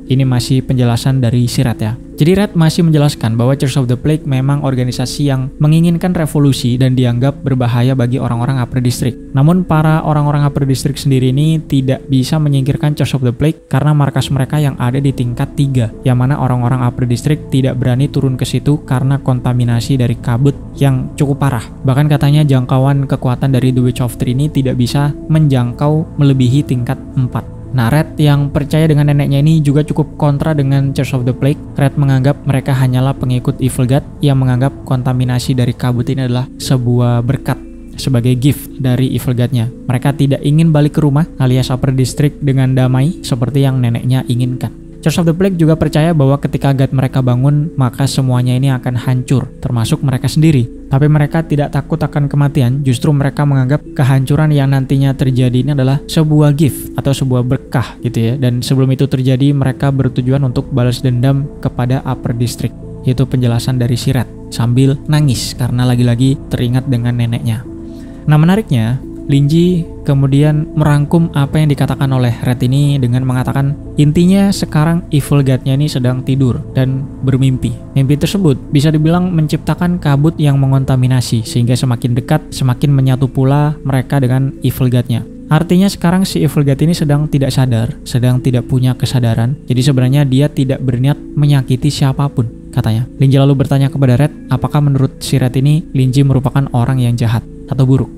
Ini masih penjelasan dari si Red ya. Jadi Red masih menjelaskan bahwa Church of the Plague memang organisasi yang menginginkan revolusi dan dianggap berbahaya bagi orang-orang Upper District. Namun para orang-orang Upper District sendiri ini tidak bisa menyingkirkan Church of the Plague karena markas mereka yang ada di tingkat 3, yang mana orang-orang Upper District tidak berani turun ke situ karena kontaminasi dari kabut yang cukup parah. Bahkan katanya jangkauan kekuatan dari The Witch of Tree ini tidak bisa menjangkau melebihi tingkat 4. Nah, Red yang percaya dengan neneknya ini juga cukup kontra dengan Church of the Plague. Red menganggap mereka hanyalah pengikut Evil God yang menganggap kontaminasi dari kabut ini adalah sebuah berkat sebagai gift dari Evil God-nya. Mereka tidak ingin balik ke rumah alias Upper District dengan damai seperti yang neneknya inginkan. Church of the Plague juga percaya bahwa ketika God mereka bangun, maka semuanya ini akan hancur, termasuk mereka sendiri. Tapi mereka tidak takut akan kematian, justru mereka menganggap kehancuran yang nantinya terjadi ini adalah sebuah gift atau sebuah berkah gitu ya. Dan sebelum itu terjadi, mereka bertujuan untuk balas dendam kepada Upper District. Itu penjelasan dari si Red sambil nangis karena lagi-lagi teringat dengan neneknya. Nah, menariknya, Linji kemudian merangkum apa yang dikatakan oleh Red ini dengan mengatakan intinya sekarang Evil God-nya ini sedang tidur dan bermimpi. Mimpi tersebut bisa dibilang menciptakan kabut yang mengontaminasi sehingga semakin dekat semakin menyatu pula mereka dengan Evil God-nya. Artinya sekarang si Evil God ini sedang tidak sadar, sedang tidak punya kesadaran. Jadi sebenarnya dia tidak berniat menyakiti siapapun, katanya. Linji lalu bertanya kepada Red, apakah menurut si Red ini Linji merupakan orang yang jahat atau buruk?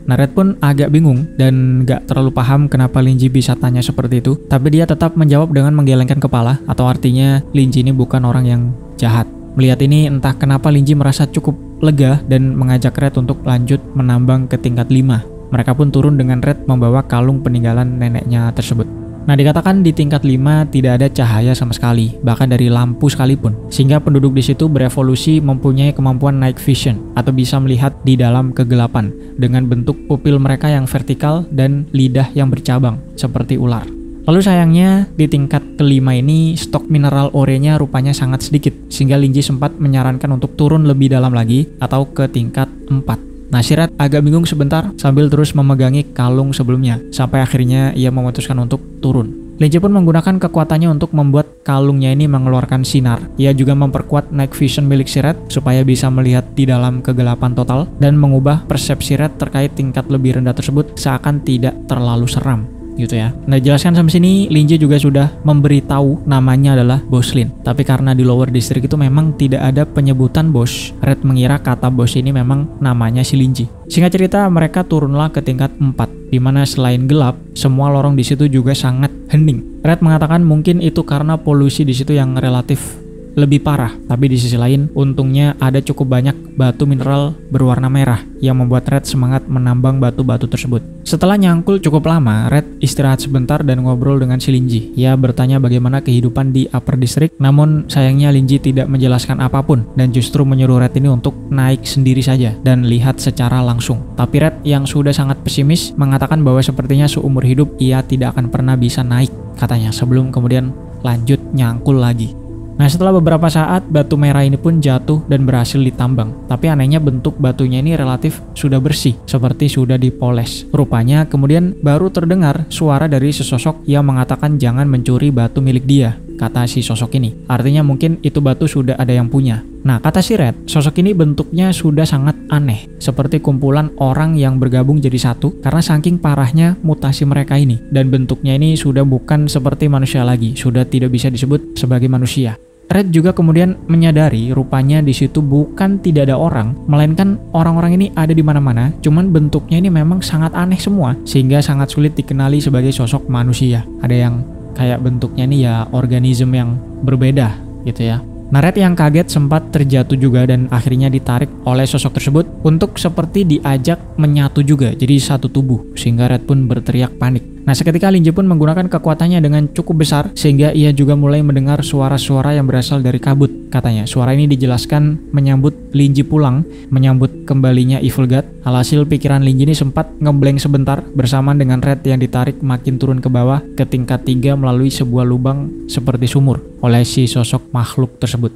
Nah, Red pun agak bingung dan gak terlalu paham kenapa Linji bisa tanya seperti itu, tapi dia tetap menjawab dengan menggelengkan kepala, atau artinya Linji ini bukan orang yang jahat. Melihat ini, entah kenapa Linji merasa cukup lega dan mengajak Red untuk lanjut menambang ke tingkat 5. Mereka pun turun dengan Red membawa kalung peninggalan neneknya tersebut. Nah, dikatakan di tingkat 5 tidak ada cahaya sama sekali, bahkan dari lampu sekalipun. Sehingga penduduk di situ berevolusi mempunyai kemampuan night vision atau bisa melihat di dalam kegelapan dengan bentuk pupil mereka yang vertikal dan lidah yang bercabang seperti ular. Lalu sayangnya di tingkat kelima ini stok mineral orenya rupanya sangat sedikit, sehingga Linji sempat menyarankan untuk turun lebih dalam lagi atau ke tingkat 4. Nah, si Red agak bingung sebentar sambil terus memegangi kalung sebelumnya, sampai akhirnya ia memutuskan untuk turun. Linji pun menggunakan kekuatannya untuk membuat kalungnya ini mengeluarkan sinar. Ia juga memperkuat night vision milik si Red supaya bisa melihat di dalam kegelapan total dan mengubah persepsi Red terkait tingkat lebih rendah tersebut seakan tidak terlalu seram. Gitu ya. Nah, jelaskan sampai sini, Linji juga sudah memberitahu namanya adalah Boslin. Tapi karena di lower district itu memang tidak ada penyebutan bos, Red mengira kata bos ini memang namanya si Linji. Singkat cerita, mereka turunlah ke tingkat 4, di mana selain gelap, semua lorong di situ juga sangat hening. Red mengatakan mungkin itu karena polusi di situ yang relatif lebih parah, tapi di sisi lain untungnya ada cukup banyak batu mineral berwarna merah yang membuat Red semangat menambang batu-batu tersebut. Setelah nyangkul cukup lama, Red istirahat sebentar dan ngobrol dengan si Linji. Ia bertanya bagaimana kehidupan di Upper District, namun sayangnya Linji tidak menjelaskan apapun dan justru menyuruh Red ini untuk naik sendiri saja dan lihat secara langsung. Tapi Red yang sudah sangat pesimis mengatakan bahwa sepertinya seumur hidup ia tidak akan pernah bisa naik, katanya, sebelum kemudian lanjut nyangkul lagi. Nah, setelah beberapa saat, batu merah ini pun jatuh dan berhasil ditambang. Tapi anehnya bentuk batunya ini relatif sudah bersih, seperti sudah dipoles. Rupanya kemudian baru terdengar suara dari sesosok yang mengatakan jangan mencuri batu milik dia, kata si sosok ini. Artinya mungkin itu batu sudah ada yang punya. Nah, kata si Red, sosok ini bentuknya sudah sangat aneh, seperti kumpulan orang yang bergabung jadi satu karena saking parahnya mutasi mereka ini. Dan bentuknya ini sudah bukan seperti manusia lagi, sudah tidak bisa disebut sebagai manusia. Red juga kemudian menyadari rupanya di situ bukan tidak ada orang, melainkan orang-orang ini ada di mana-mana, cuman bentuknya ini memang sangat aneh semua, sehingga sangat sulit dikenali sebagai sosok manusia. Ada yang kayak bentuknya ini ya organisme yang berbeda gitu ya. Nah, Red yang kaget sempat terjatuh juga dan akhirnya ditarik oleh sosok tersebut untuk seperti diajak menyatu juga jadi satu tubuh, sehingga Red pun berteriak panik. Nah, seketika Linji pun menggunakan kekuatannya dengan cukup besar sehingga ia juga mulai mendengar suara-suara yang berasal dari kabut. Katanya, suara ini dijelaskan menyambut Linji pulang, menyambut kembalinya Evil God. Alhasil pikiran Linji ini sempat ngeblank sebentar bersamaan dengan Red yang ditarik makin turun ke bawah ke tingkat 3 melalui sebuah lubang seperti sumur oleh si sosok makhluk tersebut.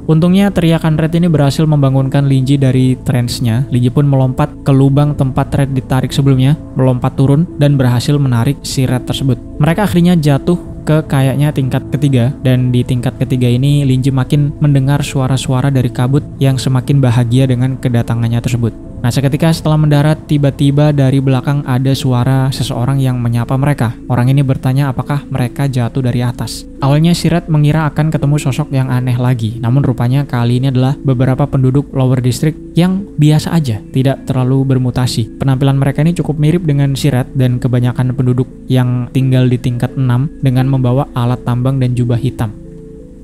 Untungnya teriakan Red ini berhasil membangunkan Linji dari trance-nya. Linji pun melompat ke lubang tempat Red ditarik sebelumnya, melompat turun dan berhasil menarik si Red tersebut. Mereka akhirnya jatuh ke kayaknya tingkat ketiga, dan di tingkat ketiga ini Linji makin mendengar suara-suara dari kabut yang semakin bahagia dengan kedatangannya tersebut. Nah, seketika setelah mendarat, tiba-tiba dari belakang ada suara seseorang yang menyapa mereka. Orang ini bertanya apakah mereka jatuh dari atas. Awalnya si Red mengira akan ketemu sosok yang aneh lagi, namun rupanya kali ini adalah beberapa penduduk lower district yang biasa aja, tidak terlalu bermutasi. Penampilan mereka ini cukup mirip dengan si Red dan kebanyakan penduduk yang tinggal di tingkat 6 dengan membawa alat tambang dan jubah hitam.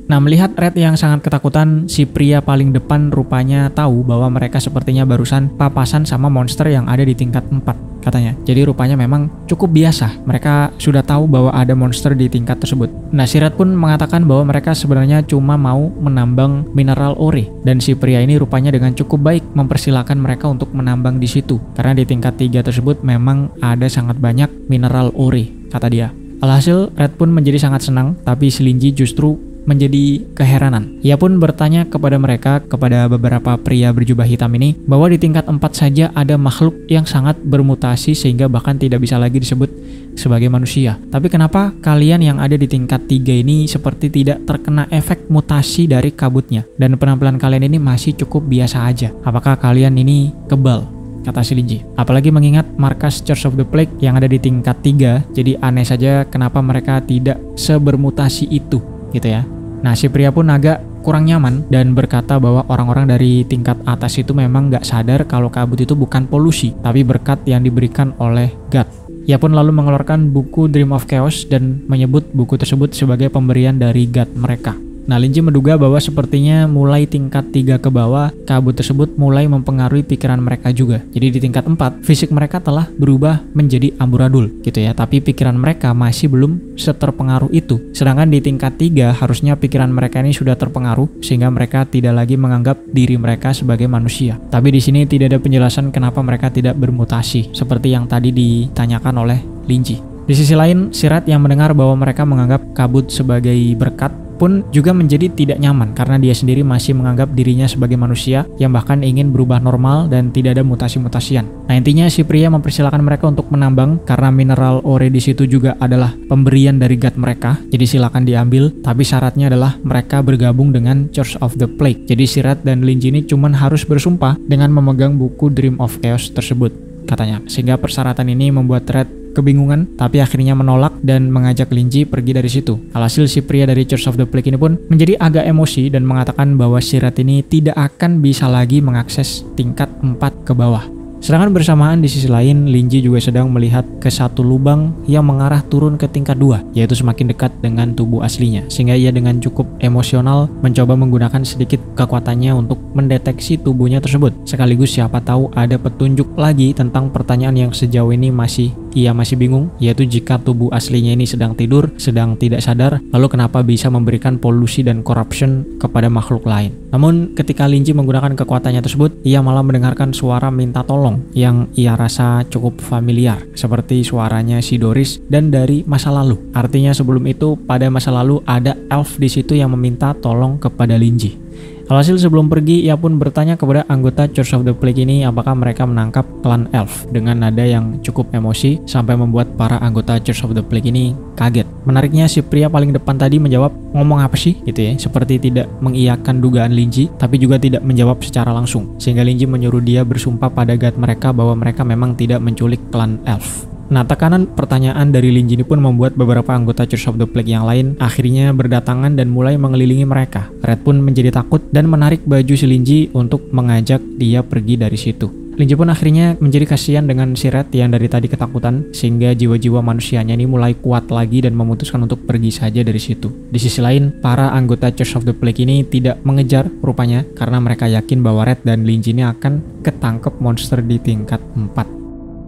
Nah, melihat Red yang sangat ketakutan, si pria paling depan rupanya tahu bahwa mereka sepertinya barusan papasan sama monster yang ada di tingkat 4, katanya. Jadi rupanya memang cukup biasa, mereka sudah tahu bahwa ada monster di tingkat tersebut. Nah, si Red pun mengatakan bahwa mereka sebenarnya cuma mau menambang mineral ore, dan si pria ini rupanya dengan cukup baik mempersilahkan mereka untuk menambang di situ, karena di tingkat 3 tersebut memang ada sangat banyak mineral ore, kata dia. Alhasil, Red pun menjadi sangat senang, tapi si Linji justru menjadi keheranan. Ia pun bertanya kepada mereka, kepada beberapa pria berjubah hitam ini, bahwa di tingkat 4 saja ada makhluk yang sangat bermutasi sehingga bahkan tidak bisa lagi disebut sebagai manusia. Tapi kenapa kalian yang ada di tingkat 3 ini seperti tidak terkena efek mutasi dari kabutnya? Dan penampilan kalian ini masih cukup biasa aja. Apakah kalian ini kebal? Kata si Linji. Apalagi mengingat markas Church of the Plague yang ada di tingkat 3, jadi aneh saja kenapa mereka tidak sebermutasi itu, gitu ya. Nah, si pria pun agak kurang nyaman dan berkata bahwa orang-orang dari tingkat atas itu memang nggak sadar kalau kabut itu bukan polusi, tapi berkat yang diberikan oleh God. Ia pun lalu mengeluarkan buku Dream of Chaos dan menyebut buku tersebut sebagai pemberian dari God mereka. Nah, Linji menduga bahwa sepertinya mulai tingkat 3 ke bawah, kabut tersebut mulai mempengaruhi pikiran mereka juga. Jadi di tingkat 4, fisik mereka telah berubah menjadi amburadul gitu ya, tapi pikiran mereka masih belum seterpengaruh itu. Sedangkan di tingkat 3, harusnya pikiran mereka ini sudah terpengaruh sehingga mereka tidak lagi menganggap diri mereka sebagai manusia. Tapi di sini tidak ada penjelasan kenapa mereka tidak bermutasi seperti yang tadi ditanyakan oleh Linji. Di sisi lain, Sirat yang mendengar bahwa mereka menganggap kabut sebagai berkat pun juga menjadi tidak nyaman karena dia sendiri masih menganggap dirinya sebagai manusia yang bahkan ingin berubah normal dan tidak ada mutasi-mutasian. Nah, intinya si pria mempersilahkan mereka untuk menambang karena mineral ore di situ juga adalah pemberian dari God mereka. Jadi silakan diambil, tapi syaratnya adalah mereka bergabung dengan Church of the Plague. Jadi Sirat dan Linji ini cuman harus bersumpah dengan memegang buku Dream of Chaos tersebut, katanya. Sehingga persyaratan ini membuat Red kebingungan, tapi akhirnya menolak dan mengajak Linji pergi dari situ. Alhasil si pria dari Church of the Plague ini pun menjadi agak emosi dan mengatakan bahwa Sirat ini tidak akan bisa lagi mengakses tingkat 4 ke bawah. Sedangkan bersamaan di sisi lain, Linji juga sedang melihat ke satu lubang yang mengarah turun ke tingkat 2, yaitu semakin dekat dengan tubuh aslinya. Sehingga ia dengan cukup emosional mencoba menggunakan sedikit kekuatannya untuk mendeteksi tubuhnya tersebut. Sekaligus siapa tahu ada petunjuk lagi tentang pertanyaan yang sejauh ini ia masih bingung, yaitu jika tubuh aslinya ini sedang tidur, sedang tidak sadar, lalu kenapa bisa memberikan polusi dan corruption kepada makhluk lain. Namun ketika Linji menggunakan kekuatannya tersebut, ia malah mendengarkan suara minta tolong yang ia rasa cukup familiar, seperti suaranya si Doris dan dari masa lalu. Artinya sebelum itu pada masa lalu ada elf di situ yang meminta tolong kepada Linji. Alhasil sebelum pergi, ia pun bertanya kepada anggota Church of the Plague ini apakah mereka menangkap klan elf dengan nada yang cukup emosi sampai membuat para anggota Church of the Plague ini kaget. Menariknya si pria paling depan tadi menjawab, ngomong apa sih gitu ya, seperti tidak mengiyakan dugaan Linji tapi juga tidak menjawab secara langsung. Sehingga Linji menyuruh dia bersumpah pada god mereka bahwa mereka memang tidak menculik klan elf. Nah, tekanan pertanyaan dari Linji ini pun membuat beberapa anggota Church of the Plague yang lain akhirnya berdatangan dan mulai mengelilingi mereka. Red pun menjadi takut dan menarik baju si Linji untuk mengajak dia pergi dari situ. Linji pun akhirnya menjadi kasihan dengan si Red yang dari tadi ketakutan, sehingga jiwa-jiwa manusianya ini mulai kuat lagi dan memutuskan untuk pergi saja dari situ. Di sisi lain, para anggota Church of the Plague ini tidak mengejar rupanya karena mereka yakin bahwa Red dan Linji ini akan ketangkep monster di tingkat 4.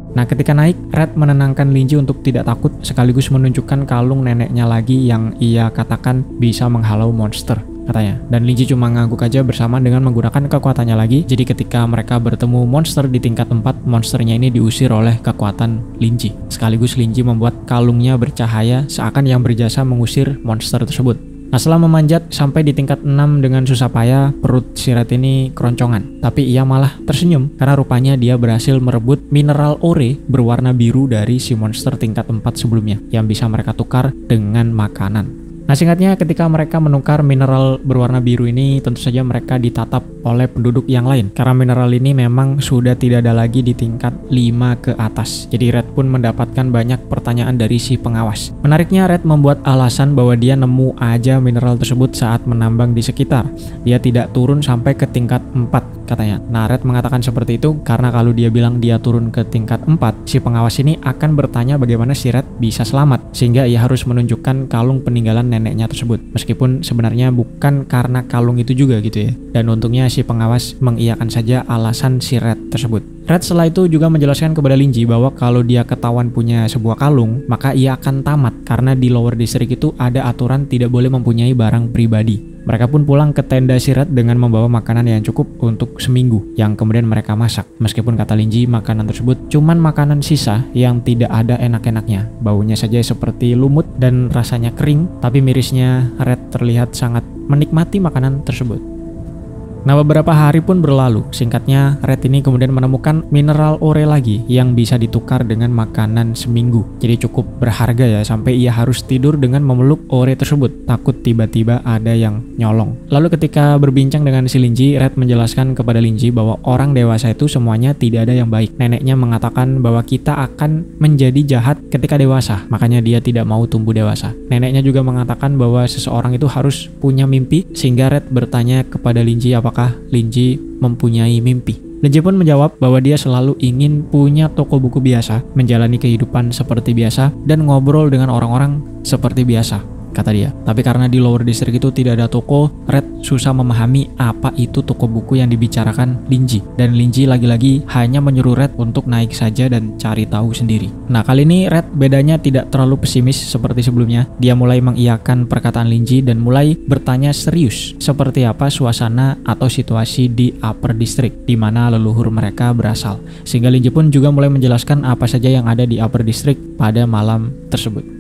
Nah, ketika naik, Red menenangkan Linji untuk tidak takut sekaligus menunjukkan kalung neneknya lagi yang ia katakan bisa menghalau monster, katanya. Dan Linji cuma ngangguk aja bersama dengan menggunakan kekuatannya lagi. Jadi ketika mereka bertemu monster di tingkat 4, monsternya ini diusir oleh kekuatan Linji. Sekaligus Linji membuat kalungnya bercahaya seakan yang berjasa mengusir monster tersebut. Nah, setelah memanjat sampai di tingkat 6 dengan susah payah, perut si Red ini keroncongan. Tapi ia malah tersenyum karena rupanya dia berhasil merebut mineral ore berwarna biru dari si monster tingkat 4 sebelumnya yang bisa mereka tukar dengan makanan. Nah, singkatnya ketika mereka menukar mineral berwarna biru ini, tentu saja mereka ditatap oleh penduduk yang lain. Karena mineral ini memang sudah tidak ada lagi di tingkat 5 ke atas. Jadi Red pun mendapatkan banyak pertanyaan dari si pengawas. Menariknya, Red membuat alasan bahwa dia nemu aja mineral tersebut saat menambang di sekitar. Dia tidak turun sampai ke tingkat 4, katanya. Nah, Red mengatakan seperti itu karena kalau dia bilang dia turun ke tingkat 4, si pengawas ini akan bertanya bagaimana si Red bisa selamat. Sehingga ia harus menunjukkan kalung peninggalan neneknya tersebut. Meskipun sebenarnya bukan karena kalung itu juga gitu ya. Dan untungnya si pengawas mengiyakan saja alasan si Red tersebut. Red setelah itu juga menjelaskan kepada Linji bahwa kalau dia ketahuan punya sebuah kalung, maka ia akan tamat karena di lower district itu ada aturan tidak boleh mempunyai barang pribadi. Mereka pun pulang ke tenda si Red dengan membawa makanan yang cukup untuk seminggu yang kemudian mereka masak. Meskipun kata Linji makanan tersebut cuman makanan sisa yang tidak ada enak-enaknya. Baunya saja seperti lumut dan rasanya kering, tapi mirisnya Red terlihat sangat menikmati makanan tersebut. Nah, beberapa hari pun berlalu. Singkatnya, Red ini kemudian menemukan mineral ore lagi yang bisa ditukar dengan makanan seminggu. Jadi cukup berharga ya, sampai ia harus tidur dengan memeluk ore tersebut, takut tiba-tiba ada yang nyolong. Lalu ketika berbincang dengan si Linji, Red menjelaskan kepada Linji bahwa orang dewasa itu semuanya tidak ada yang baik. Neneknya mengatakan bahwa kita akan menjadi jahat ketika dewasa, makanya dia tidak mau tumbuh dewasa. Neneknya juga mengatakan bahwa seseorang itu harus punya mimpi, sehingga Red bertanya kepada Linji apakah Linji mempunyai mimpi. Linji pun menjawab bahwa dia selalu ingin punya toko buku biasa, menjalani kehidupan seperti biasa, dan ngobrol dengan orang-orang seperti biasa, kata dia. Tapi karena di Lower District itu tidak ada toko, Red susah memahami apa itu toko buku yang dibicarakan Linji. Dan Linji lagi-lagi hanya menyuruh Red untuk naik saja dan cari tahu sendiri. Nah, kali ini Red bedanya tidak terlalu pesimis seperti sebelumnya. Dia mulai mengiyakan perkataan Linji dan mulai bertanya serius seperti apa suasana atau situasi di Upper District, di mana leluhur mereka berasal. Sehingga Linji pun juga mulai menjelaskan apa saja yang ada di Upper District pada malam tersebut.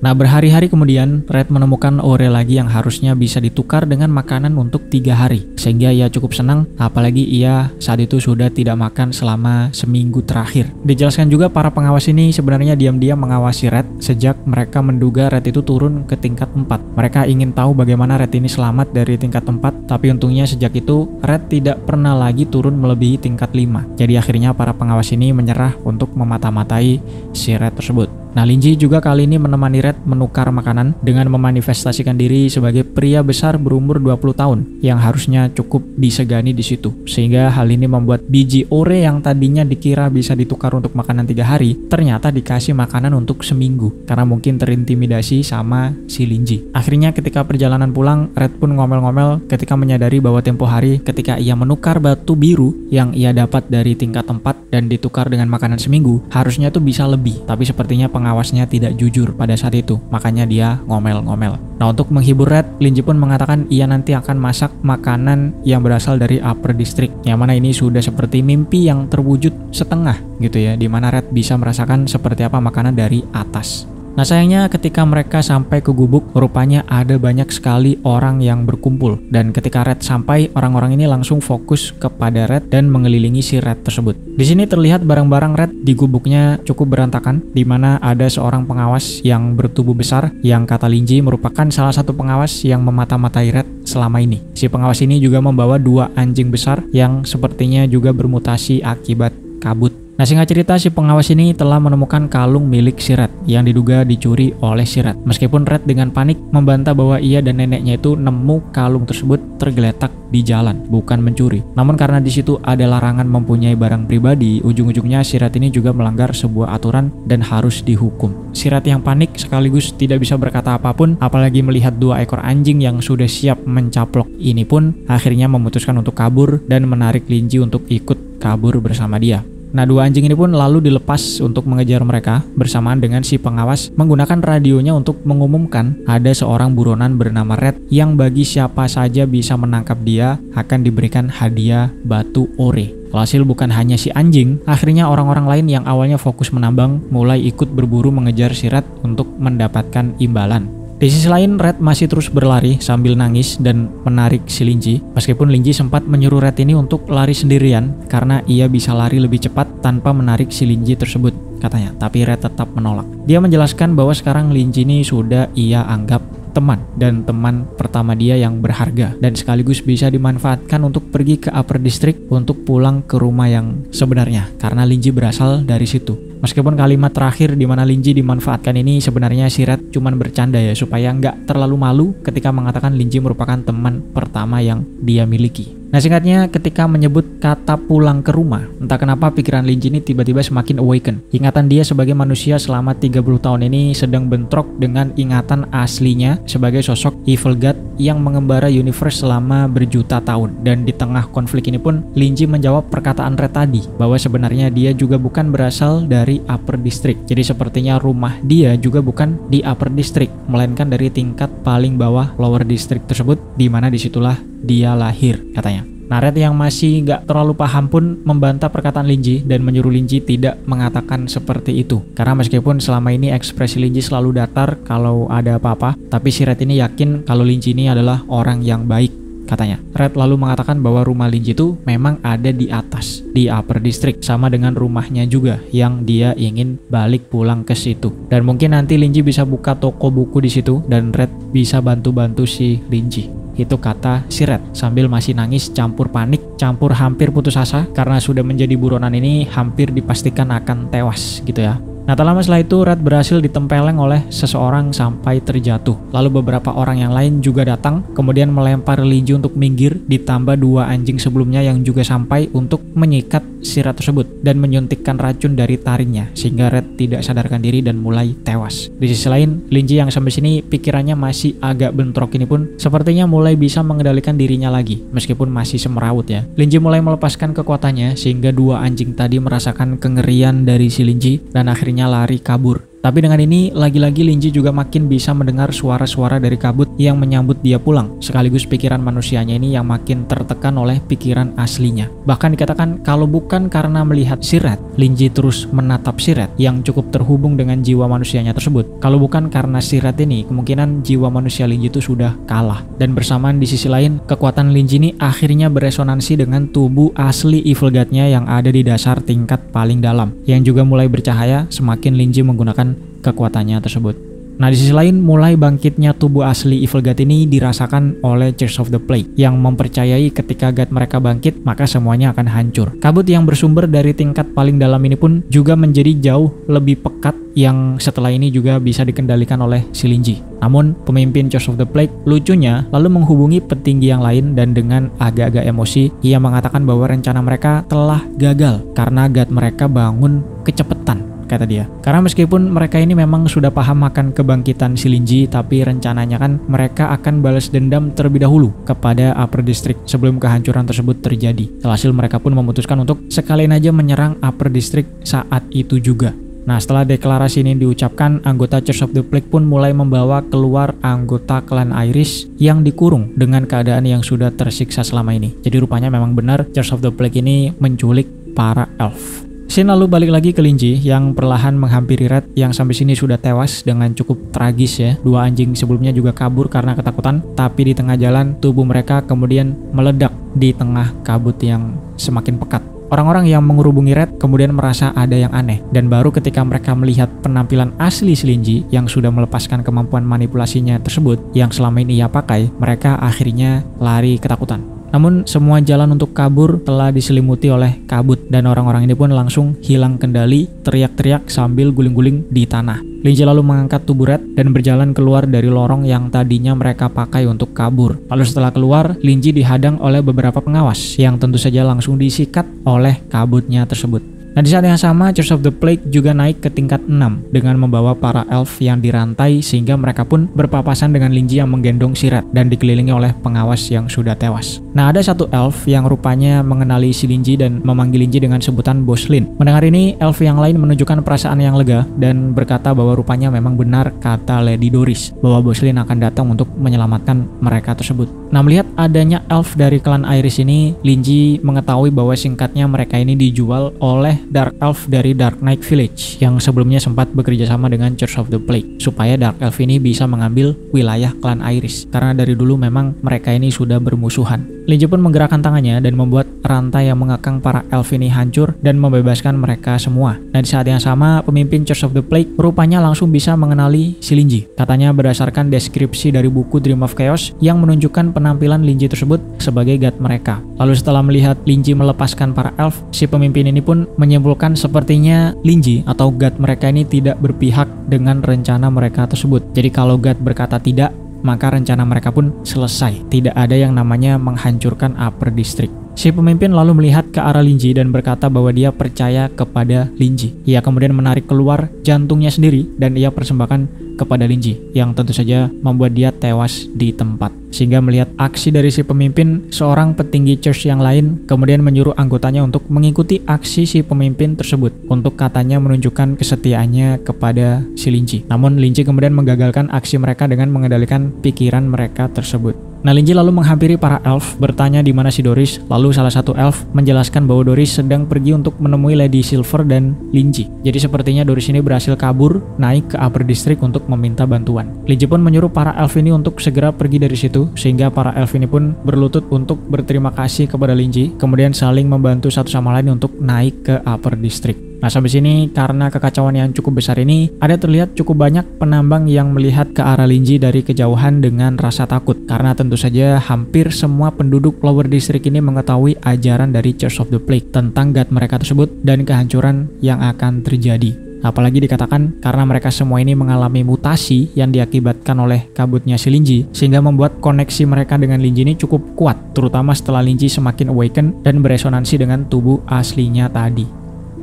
Nah, berhari-hari kemudian, Red menemukan ore lagi yang harusnya bisa ditukar dengan makanan untuk 3 hari. Sehingga ia cukup senang, apalagi ia saat itu sudah tidak makan selama seminggu terakhir. Dijelaskan juga para pengawas ini sebenarnya diam-diam mengawasi Red sejak mereka menduga Red itu turun ke tingkat 4. Mereka ingin tahu bagaimana Red ini selamat dari tingkat 4, tapi untungnya sejak itu Red tidak pernah lagi turun melebihi tingkat 5. Jadi akhirnya para pengawas ini menyerah untuk memata-matai si Red tersebut. Nah, Linji juga kali ini menemani Red menukar makanan dengan memanifestasikan diri sebagai pria besar berumur 20 tahun yang harusnya cukup disegani di situ. Sehingga hal ini membuat biji ore yang tadinya dikira bisa ditukar untuk makanan 3 hari, ternyata dikasih makanan untuk seminggu karena mungkin terintimidasi sama si Linji. Akhirnya ketika perjalanan pulang, Red pun ngomel-ngomel ketika menyadari bahwa tempo hari ketika ia menukar batu biru yang ia dapat dari tingkat 4 dan ditukar dengan makanan seminggu, harusnya tuh bisa lebih, tapi sepertinya pengawasnya tidak jujur pada saat itu, makanya dia ngomel-ngomel. Nah, untuk menghibur Red, Linji pun mengatakan ia nanti akan masak makanan yang berasal dari Upper District, yang mana ini sudah seperti mimpi yang terwujud setengah gitu ya, dimana Red bisa merasakan seperti apa makanan dari atas. Nah, sayangnya ketika mereka sampai ke gubuk, rupanya ada banyak sekali orang yang berkumpul. Dan ketika Red sampai, orang-orang ini langsung fokus kepada Red dan mengelilingi si Red tersebut. Di sini terlihat barang-barang Red di gubuknya cukup berantakan, di mana ada seorang pengawas yang bertubuh besar, yang kata Linji merupakan salah satu pengawas yang memata-matai Red selama ini. Si pengawas ini juga membawa 2 anjing besar yang sepertinya juga bermutasi akibat kabut. Nah, singkat cerita, si pengawas ini telah menemukan kalung milik si Red yang diduga dicuri oleh si Red. Meskipun Red dengan panik membantah bahwa ia dan neneknya itu nemu kalung tersebut tergeletak di jalan, bukan mencuri. Namun karena di situ ada larangan mempunyai barang pribadi, ujung-ujungnya si Red ini juga melanggar sebuah aturan dan harus dihukum. Si Red yang panik sekaligus tidak bisa berkata apapun, apalagi melihat 2 ekor anjing yang sudah siap mencaplok ini pun akhirnya memutuskan untuk kabur dan menarik Linji untuk ikut kabur bersama dia. Nah, 2 anjing ini pun lalu dilepas untuk mengejar mereka bersamaan dengan si pengawas menggunakan radionya untuk mengumumkan ada seorang buronan bernama Red yang bagi siapa saja bisa menangkap dia akan diberikan hadiah batu ore. Alhasil bukan hanya si anjing, akhirnya orang-orang lain yang awalnya fokus menambang mulai ikut berburu mengejar si Red untuk mendapatkan imbalan. Di sisi lain, Red masih terus berlari sambil nangis dan menarik si Linji. Meskipun Linji sempat menyuruh Red ini untuk lari sendirian karena ia bisa lari lebih cepat tanpa menarik si Linji tersebut, katanya. Tapi Red tetap menolak. Dia menjelaskan bahwa sekarang Linji ini sudah ia anggap teman dan teman pertama dia yang berharga dan sekaligus bisa dimanfaatkan untuk pergi ke Upper District untuk pulang ke rumah yang sebenarnya karena Linji berasal dari situ. Meskipun kalimat terakhir di mana Linji dimanfaatkan ini sebenarnya si Red cuman bercanda ya supaya nggak terlalu malu ketika mengatakan Linji merupakan teman pertama yang dia miliki. Nah singkatnya, ketika menyebut kata pulang ke rumah, entah kenapa pikiran Linji ini tiba-tiba semakin awaken. Ingatan dia sebagai manusia selama 30 tahun ini sedang bentrok dengan ingatan aslinya sebagai sosok evil god yang mengembara universe selama berjuta tahun. Dan di tengah konflik ini pun Linji menjawab perkataan Red tadi, bahwa sebenarnya dia juga bukan berasal dari Upper District. Jadi sepertinya rumah dia juga bukan di Upper District, melainkan dari tingkat paling bawah Lower District tersebut, di mana disitulah dia lahir, katanya. Nah, Red yang masih gak terlalu paham pun membantah perkataan Linji dan menyuruh Linji tidak mengatakan seperti itu. Karena meskipun selama ini ekspresi Linji selalu datar kalau ada apa-apa, tapi si Red ini yakin kalau Linji ini adalah orang yang baik, katanya. Red lalu mengatakan bahwa rumah Linji itu memang ada di atas, di Upper District, sama dengan rumahnya juga yang dia ingin balik pulang ke situ. Dan mungkin nanti Linji bisa buka toko buku di situ dan Red bisa bantu-bantu si Linji. Itu kata si Red sambil masih nangis campur panik, campur hampir putus asa karena sudah menjadi buronan ini hampir dipastikan akan tewas gitu ya. Nah, tak lama setelah itu Red berhasil ditempeleng oleh seseorang sampai terjatuh. Lalu beberapa orang yang lain juga datang, kemudian melempar Linji untuk minggir, ditambah 2 anjing sebelumnya yang juga sampai untuk menyikat si Red tersebut dan menyuntikkan racun dari taringnya sehingga Red tidak sadarkan diri dan mulai tewas. Di sisi lain, Linji yang sampai sini pikirannya masih agak bentrok ini pun sepertinya mulai bisa mengendalikan dirinya lagi meskipun masih semerawut ya. Linji mulai melepaskan kekuatannya sehingga 2 anjing tadi merasakan kengerian dari si Linji dan akhirnya lari kabur. Tapi dengan ini, lagi-lagi Linji juga makin bisa mendengar suara-suara dari kabut yang menyambut dia pulang, sekaligus pikiran manusianya ini yang makin tertekan oleh pikiran aslinya. Bahkan dikatakan kalau bukan karena melihat si Red, Linji terus menatap si Red yang cukup terhubung dengan jiwa manusianya tersebut. Kalau bukan karena si Red ini, kemungkinan jiwa manusia Linji itu sudah kalah. Dan bersamaan di sisi lain, kekuatan Linji ini akhirnya beresonansi dengan tubuh asli evil god-nya yang ada di dasar tingkat paling dalam, yang juga mulai bercahaya semakin Linji menggunakan kekuatannya tersebut. Nah, di sisi lain, mulai bangkitnya tubuh asli evil god ini dirasakan oleh Church of the Plague yang mempercayai ketika god mereka bangkit, maka semuanya akan hancur. Kabut yang bersumber dari tingkat paling dalam ini pun juga menjadi jauh lebih pekat yang setelah ini juga bisa dikendalikan oleh si Linji. Namun, pemimpin Church of the Plague lucunya lalu menghubungi petinggi yang lain dan dengan agak-agak emosi, ia mengatakan bahwa rencana mereka telah gagal karena god mereka bangun kecepetan, kata dia. Karena meskipun mereka ini memang sudah paham akan kebangkitan si Linji, tapi rencananya kan mereka akan balas dendam terlebih dahulu kepada Upper District sebelum kehancuran tersebut terjadi. Alhasil mereka pun memutuskan untuk sekalian aja menyerang Upper District saat itu juga. Nah, setelah deklarasi ini diucapkan, anggota Church of the Plague pun mulai membawa keluar anggota klan Iris yang dikurung dengan keadaan yang sudah tersiksa selama ini. Jadi rupanya memang benar Church of the Plague ini menculik para elf. Scene lalu balik lagi ke Linji yang perlahan menghampiri Red yang sampai sini sudah tewas dengan cukup tragis ya. 2 anjing sebelumnya juga kabur karena ketakutan, tapi di tengah jalan tubuh mereka kemudian meledak di tengah kabut yang semakin pekat. Orang-orang yang mengerubungi Red kemudian merasa ada yang aneh, dan baru ketika mereka melihat penampilan asli si Linji yang sudah melepaskan kemampuan manipulasinya tersebut yang selama ini ia pakai, mereka akhirnya lari ketakutan. Namun semua jalan untuk kabur telah diselimuti oleh kabut dan orang-orang ini pun langsung hilang kendali, teriak-teriak sambil guling-guling di tanah. Linji lalu mengangkat tubuh Red dan berjalan keluar dari lorong yang tadinya mereka pakai untuk kabur. Lalu setelah keluar, Linji dihadang oleh beberapa pengawas yang tentu saja langsung disikat oleh kabutnya tersebut. Nah, di saat yang sama, Church of the Plague juga naik ke tingkat 6 dengan membawa para elf yang dirantai sehingga mereka pun berpapasan dengan Linji yang menggendong si Red dan dikelilingi oleh pengawas yang sudah tewas. Nah, ada satu elf yang rupanya mengenali si Linji dan memanggil Linji dengan sebutan Boslin. Mendengar ini, elf yang lain menunjukkan perasaan yang lega dan berkata bahwa rupanya memang benar kata Lady Doris bahwa Boslin akan datang untuk menyelamatkan mereka tersebut. Nah, melihat adanya elf dari klan Iris ini, Linji mengetahui bahwa singkatnya mereka ini dijual oleh Dark Elf dari Dark Knight Village yang sebelumnya sempat bekerja sama dengan Church of the Plague supaya Dark Elf ini bisa mengambil wilayah klan Iris karena dari dulu memang mereka ini sudah bermusuhan. Linji pun menggerakkan tangannya dan membuat rantai yang mengekang para elf ini hancur dan membebaskan mereka semua. Nah, di saat yang sama, pemimpin Church of the Plague rupanya langsung bisa mengenali si Linji. Katanya berdasarkan deskripsi dari buku Dream of Chaos yang menunjukkan penampilan Linji tersebut sebagai god mereka. Lalu setelah melihat Linji melepaskan para elf, si pemimpin ini pun menyimpulkan sepertinya Linji atau god mereka ini tidak berpihak dengan rencana mereka tersebut. Jadi kalau god berkata tidak, maka rencana mereka pun selesai. Tidak ada yang namanya menghancurkan Upper District. Si pemimpin lalu melihat ke arah Linji dan berkata bahwa dia percaya kepada Linji. Ia kemudian menarik keluar jantungnya sendiri dan ia persembahkan kepada Linji, yang tentu saja membuat dia tewas di tempat. Sehingga melihat aksi dari si pemimpin, seorang petinggi church yang lain kemudian menyuruh anggotanya untuk mengikuti aksi si pemimpin tersebut untuk katanya menunjukkan kesetiaannya kepada si Linji. Namun Linji kemudian menggagalkan aksi mereka dengan mengendalikan pikiran mereka tersebut. Nah, Linji lalu menghampiri para elf, bertanya di mana si Doris. Lalu salah satu elf menjelaskan bahwa Doris sedang pergi untuk menemui Lady Silver dan Linji. Jadi sepertinya Doris ini berhasil kabur, naik ke Upper District untuk meminta bantuan. Linji pun menyuruh para elf ini untuk segera pergi dari situ, sehingga para elf ini pun berlutut untuk berterima kasih kepada Linji, kemudian saling membantu satu sama lain untuk naik ke Upper District. Nah, sampai sini karena kekacauan yang cukup besar ini, ada terlihat cukup banyak penambang yang melihat ke arah Linji dari kejauhan dengan rasa takut. Karena tentu saja hampir semua penduduk Lower District ini mengetahui ajaran dari Church of the Plague tentang god mereka tersebut dan kehancuran yang akan terjadi. Apalagi dikatakan karena mereka semua ini mengalami mutasi yang diakibatkan oleh kabutnya si Linji, sehingga membuat koneksi mereka dengan Linji ini cukup kuat, terutama setelah Linji semakin awaken dan beresonansi dengan tubuh aslinya tadi.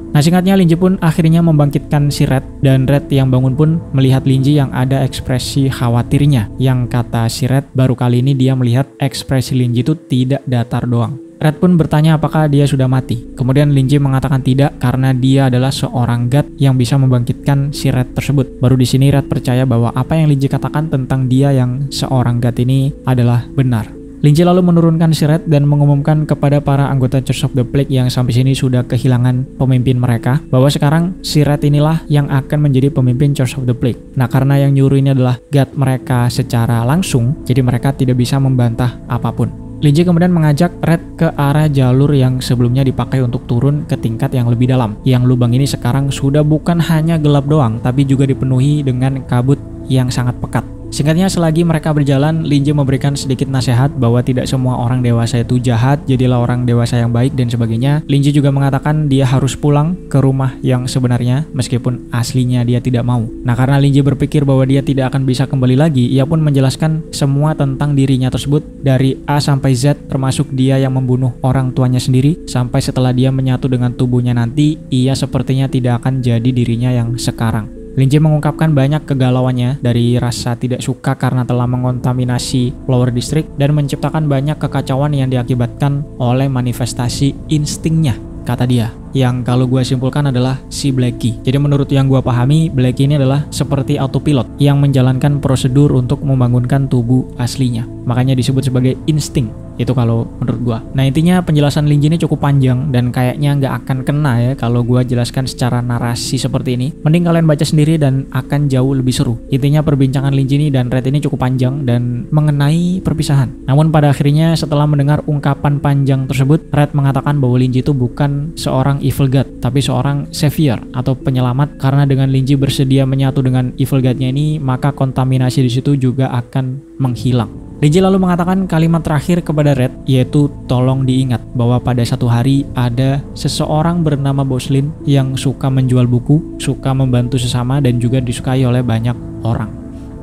Nah, singkatnya Linji pun akhirnya membangkitkan si Red, dan Red yang bangun pun melihat Linji yang ada ekspresi khawatirnya, yang kata si Red baru kali ini dia melihat ekspresi Linji itu tidak datar doang. Red pun bertanya apakah dia sudah mati. Kemudian Linji mengatakan tidak karena dia adalah seorang god yang bisa membangkitkan si Red tersebut. Baru di sini Red percaya bahwa apa yang Linji katakan tentang dia yang seorang god ini adalah benar. Linji lalu menurunkan si Red dan mengumumkan kepada para anggota Church of the Plague yang sampai sini sudah kehilangan pemimpin mereka bahwa sekarang si Red inilah yang akan menjadi pemimpin Church of the Plague. Nah, karena yang nyuruh ini adalah god mereka secara langsung, jadi mereka tidak bisa membantah apapun. Linji kemudian mengajak Red ke arah jalur yang sebelumnya dipakai untuk turun ke tingkat yang lebih dalam. Yang lubang ini sekarang sudah bukan hanya gelap doang, tapi juga dipenuhi dengan kabut yang sangat pekat. Singkatnya, selagi mereka berjalan, Linji memberikan sedikit nasihat bahwa tidak semua orang dewasa itu jahat, jadilah orang dewasa yang baik dan sebagainya. Linji juga mengatakan dia harus pulang ke rumah yang sebenarnya meskipun aslinya dia tidak mau. Nah, karena Linji berpikir bahwa dia tidak akan bisa kembali lagi, ia pun menjelaskan semua tentang dirinya tersebut dari A sampai Z, termasuk dia yang membunuh orang tuanya sendiri, sampai setelah dia menyatu dengan tubuhnya nanti, ia sepertinya tidak akan jadi dirinya yang sekarang. Linji mengungkapkan banyak kegalauannya dari rasa tidak suka karena telah mengontaminasi Lower District dan menciptakan banyak kekacauan yang diakibatkan oleh manifestasi instingnya, kata dia, yang kalau gue simpulkan adalah si Blackie. Jadi menurut yang gue pahami, Blackie ini adalah seperti autopilot yang menjalankan prosedur untuk membangunkan tubuh aslinya. Makanya disebut sebagai insting. Itu kalau menurut gua. Nah, intinya penjelasan Linji ini cukup panjang dan kayaknya nggak akan kena ya kalau gua jelaskan secara narasi seperti ini. Mending kalian baca sendiri dan akan jauh lebih seru. Intinya perbincangan Linji ini dan Red ini cukup panjang dan mengenai perpisahan. Namun pada akhirnya setelah mendengar ungkapan panjang tersebut, Red mengatakan bahwa Linji itu bukan seorang evil god, tapi seorang savior atau penyelamat, karena dengan Linji bersedia menyatu dengan evil godnya ini, maka kontaminasi di situ juga akan menghilang. Linji lalu mengatakan kalimat terakhir kepada Red, yaitu tolong diingat bahwa pada satu hari ada seseorang bernama Boslin yang suka menjual buku, suka membantu sesama dan juga disukai oleh banyak orang,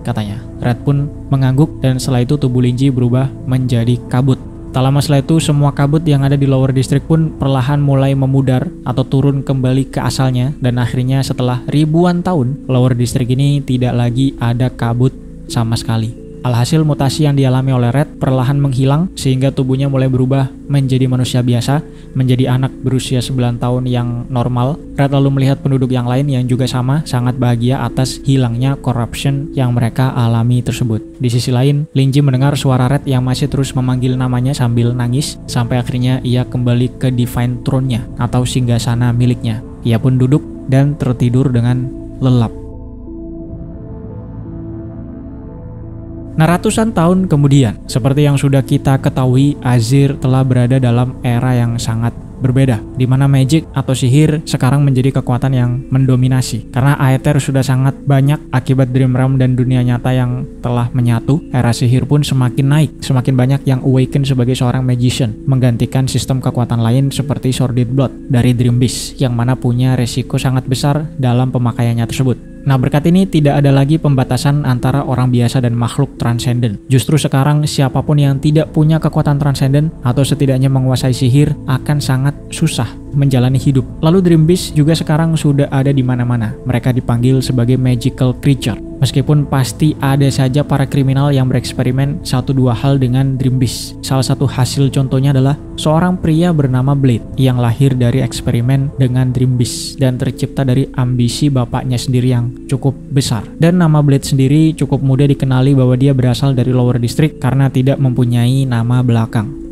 katanya. Red pun mengangguk dan setelah itu tubuh Linji berubah menjadi kabut. Tak lama setelah itu semua kabut yang ada di Lower District pun perlahan mulai memudar atau turun kembali ke asalnya, dan akhirnya setelah ribuan tahun Lower District ini tidak lagi ada kabut sama sekali. Alhasil mutasi yang dialami oleh Red perlahan menghilang sehingga tubuhnya mulai berubah menjadi manusia biasa, menjadi anak berusia 9 tahun yang normal. Red lalu melihat penduduk yang lain yang juga sama sangat bahagia atas hilangnya corruption yang mereka alami tersebut. Di sisi lain, Linji mendengar suara Red yang masih terus memanggil namanya sambil nangis sampai akhirnya ia kembali ke Divine Throne-nya atau singgasana miliknya. Ia pun duduk dan tertidur dengan lelap. Nah, ratusan tahun kemudian, seperti yang sudah kita ketahui, Azir telah berada dalam era yang sangat berbeda, di mana magic atau sihir sekarang menjadi kekuatan yang mendominasi. Karena Aether sudah sangat banyak akibat Dream Realm dan dunia nyata yang telah menyatu, era sihir pun semakin naik, semakin banyak yang awaken sebagai seorang magician, menggantikan sistem kekuatan lain seperti Sordid Blood dari Dream Beast, yang mana punya resiko sangat besar dalam pemakaiannya tersebut. Nah, berkat ini tidak ada lagi pembatasan antara orang biasa dan makhluk transenden. Justru sekarang siapapun yang tidak punya kekuatan transenden atau setidaknya menguasai sihir akan sangat susah menjalani hidup. Lalu Dream Beast juga sekarang sudah ada di mana-mana. Mereka dipanggil sebagai magical creature. Meskipun pasti ada saja para kriminal yang bereksperimen 1-2 hal dengan Dream Beast. Salah satu hasil contohnya adalah seorang pria bernama Blade yang lahir dari eksperimen dengan Dream Beast dan tercipta dari ambisi bapaknya sendiri yang cukup besar. Dan nama Blade sendiri cukup mudah dikenali bahwa dia berasal dari Lower District karena tidak mempunyai nama belakang.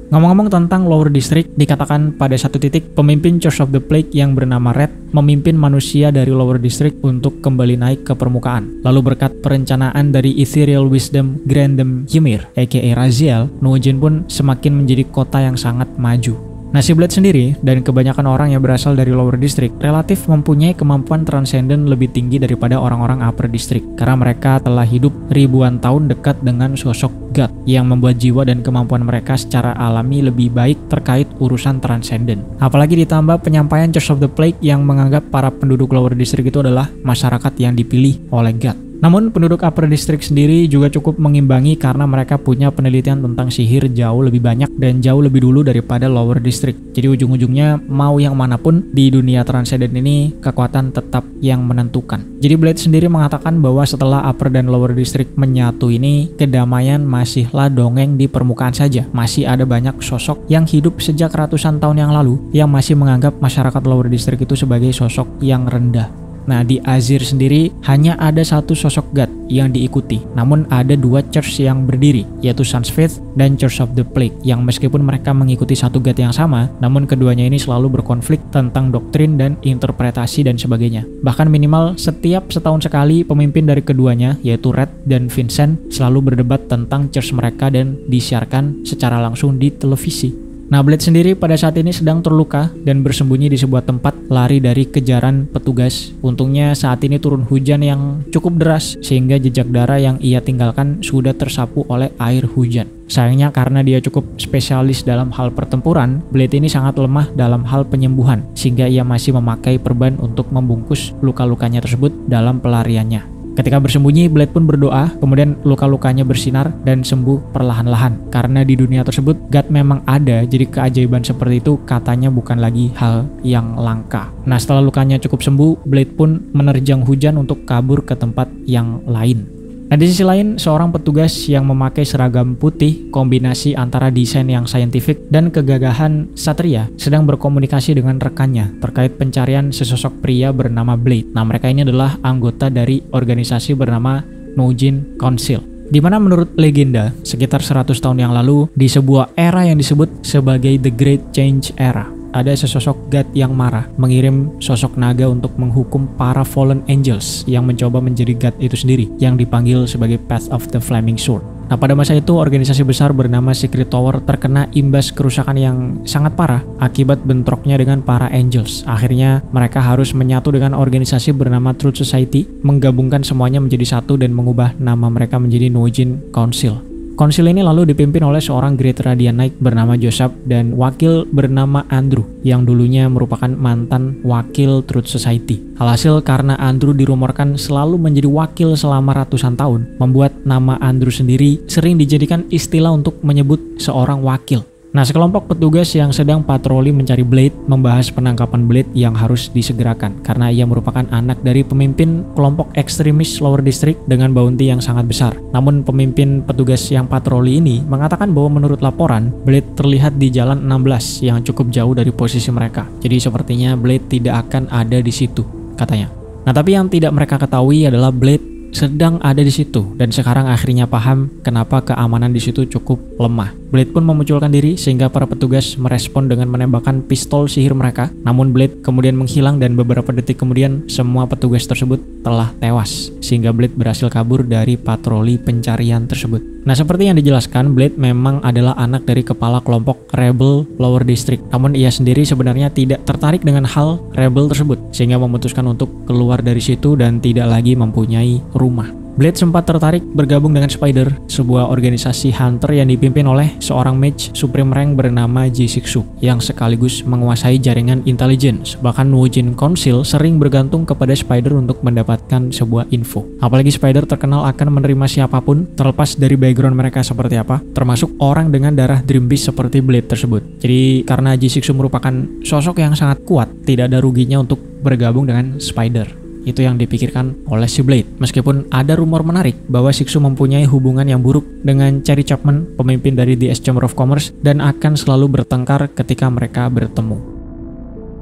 Ngomong-ngomong tentang Lower District, dikatakan pada satu titik pemimpin Church of the Plague yang bernama Red memimpin manusia dari Lower District untuk kembali naik ke permukaan. Lalu berkat perencanaan dari Ethereal Wisdom Grandem Ymir aka Raziel, Nujin pun semakin menjadi kota yang sangat maju. Nah, si Blade sendiri dan kebanyakan orang yang berasal dari Lower District relatif mempunyai kemampuan transenden lebih tinggi daripada orang-orang Upper District karena mereka telah hidup ribuan tahun dekat dengan sosok God yang membuat jiwa dan kemampuan mereka secara alami lebih baik terkait urusan transenden. Apalagi ditambah penyampaian Church of the Plague yang menganggap para penduduk Lower District itu adalah masyarakat yang dipilih oleh God. Namun penduduk Upper District sendiri juga cukup mengimbangi karena mereka punya penelitian tentang sihir jauh lebih banyak dan jauh lebih dulu daripada Lower District. Jadi ujung-ujungnya mau yang manapun di dunia transenden ini kekuatan tetap yang menentukan. Jadi Blade sendiri mengatakan bahwa setelah Upper dan Lower District menyatu ini, kedamaian masihlah dongeng di permukaan saja. Masih ada banyak sosok yang hidup sejak ratusan tahun yang lalu yang masih menganggap masyarakat Lower District itu sebagai sosok yang rendah. Nah, di Azir sendiri hanya ada satu sosok God yang diikuti. Namun ada 2 church yang berdiri, yaitu Sun's Faith dan Church of the Plague, yang meskipun mereka mengikuti satu God yang sama, namun keduanya ini selalu berkonflik tentang doktrin dan interpretasi dan sebagainya. Bahkan minimal setiap setahun sekali pemimpin dari keduanya, yaitu Red dan Vincent, selalu berdebat tentang church mereka dan disiarkan secara langsung di televisi. Nah, Blade sendiri pada saat ini sedang terluka dan bersembunyi di sebuah tempat lari dari kejaran petugas. Untungnya saat ini turun hujan yang cukup deras sehingga jejak darah yang ia tinggalkan sudah tersapu oleh air hujan. Sayangnya karena dia cukup spesialis dalam hal pertempuran, Blade ini sangat lemah dalam hal penyembuhan sehingga ia masih memakai perban untuk membungkus luka-lukanya tersebut dalam pelariannya. Ketika bersembunyi, Blade pun berdoa, kemudian luka-lukanya bersinar dan sembuh perlahan-lahan. Karena di dunia tersebut, God memang ada, jadi keajaiban seperti itu katanya bukan lagi hal yang langka. Nah, setelah lukanya cukup sembuh, Blade pun menerjang hujan untuk kabur ke tempat yang lain. Nah, di sisi lain, seorang petugas yang memakai seragam putih, kombinasi antara desain yang saintifik dan kegagahan satria, sedang berkomunikasi dengan rekannya terkait pencarian sesosok pria bernama Blade. Nah, mereka ini adalah anggota dari organisasi bernama Nujin Council, di mana menurut legenda, sekitar 100 tahun yang lalu, di sebuah era yang disebut sebagai The Great Change Era, ada sesosok God yang marah mengirim sosok naga untuk menghukum para fallen angels yang mencoba menjadi God itu sendiri, yang dipanggil sebagai Path of the Flaming Sword. Nah, pada masa itu organisasi besar bernama Secret Tower terkena imbas kerusakan yang sangat parah akibat bentroknya dengan para angels. Akhirnya mereka harus menyatu dengan organisasi bernama Truth Society, menggabungkan semuanya menjadi satu dan mengubah nama mereka menjadi Nujin Council. Konsil ini lalu dipimpin oleh seorang Great Radiant Knight bernama Joseph dan wakil bernama Andrew yang dulunya merupakan mantan wakil Truth Society. Alhasil karena Andrew dirumorkan selalu menjadi wakil selama ratusan tahun, membuat nama Andrew sendiri sering dijadikan istilah untuk menyebut seorang wakil. Nah, sekelompok petugas yang sedang patroli mencari Blade membahas penangkapan Blade yang harus disegerakan karena ia merupakan anak dari pemimpin kelompok ekstremis Lower District dengan bounty yang sangat besar. Namun pemimpin petugas yang patroli ini mengatakan bahwa menurut laporan, Blade terlihat di jalan 16 yang cukup jauh dari posisi mereka. Jadi sepertinya Blade tidak akan ada di situ, katanya. Nah, tapi yang tidak mereka ketahui adalah Blade sedang ada di situ dan sekarang akhirnya paham kenapa keamanan di situ cukup lemah. Blade pun memunculkan diri sehingga para petugas merespon dengan menembakkan pistol sihir mereka. Namun Blade kemudian menghilang dan beberapa detik kemudian semua petugas tersebut telah tewas sehingga Blade berhasil kabur dari patroli pencarian tersebut. Nah, seperti yang dijelaskan, Blade memang adalah anak dari kepala kelompok rebel Lower District. Namun ia sendiri sebenarnya tidak tertarik dengan hal rebel tersebut sehingga memutuskan untuk keluar dari situ dan tidak lagi mempunyai rumah. Blade sempat tertarik bergabung dengan Spider, sebuah organisasi hunter yang dipimpin oleh seorang mage Supreme Rank bernama J6 yang sekaligus menguasai jaringan intelligence. Bahkan Woojin Council sering bergantung kepada Spider untuk mendapatkan sebuah info. Apalagi Spider terkenal akan menerima siapapun terlepas dari background mereka seperti apa, termasuk orang dengan darah Dream Beast seperti Blade tersebut. Jadi karena J6 merupakan sosok yang sangat kuat, tidak ada ruginya untuk bergabung dengan Spider. Itu yang dipikirkan oleh si Blade. Meskipun ada rumor menarik bahwa Shiksu mempunyai hubungan yang buruk dengan Cherry Chapman, pemimpin dari DS Chamber of Commerce, dan akan selalu bertengkar ketika mereka bertemu.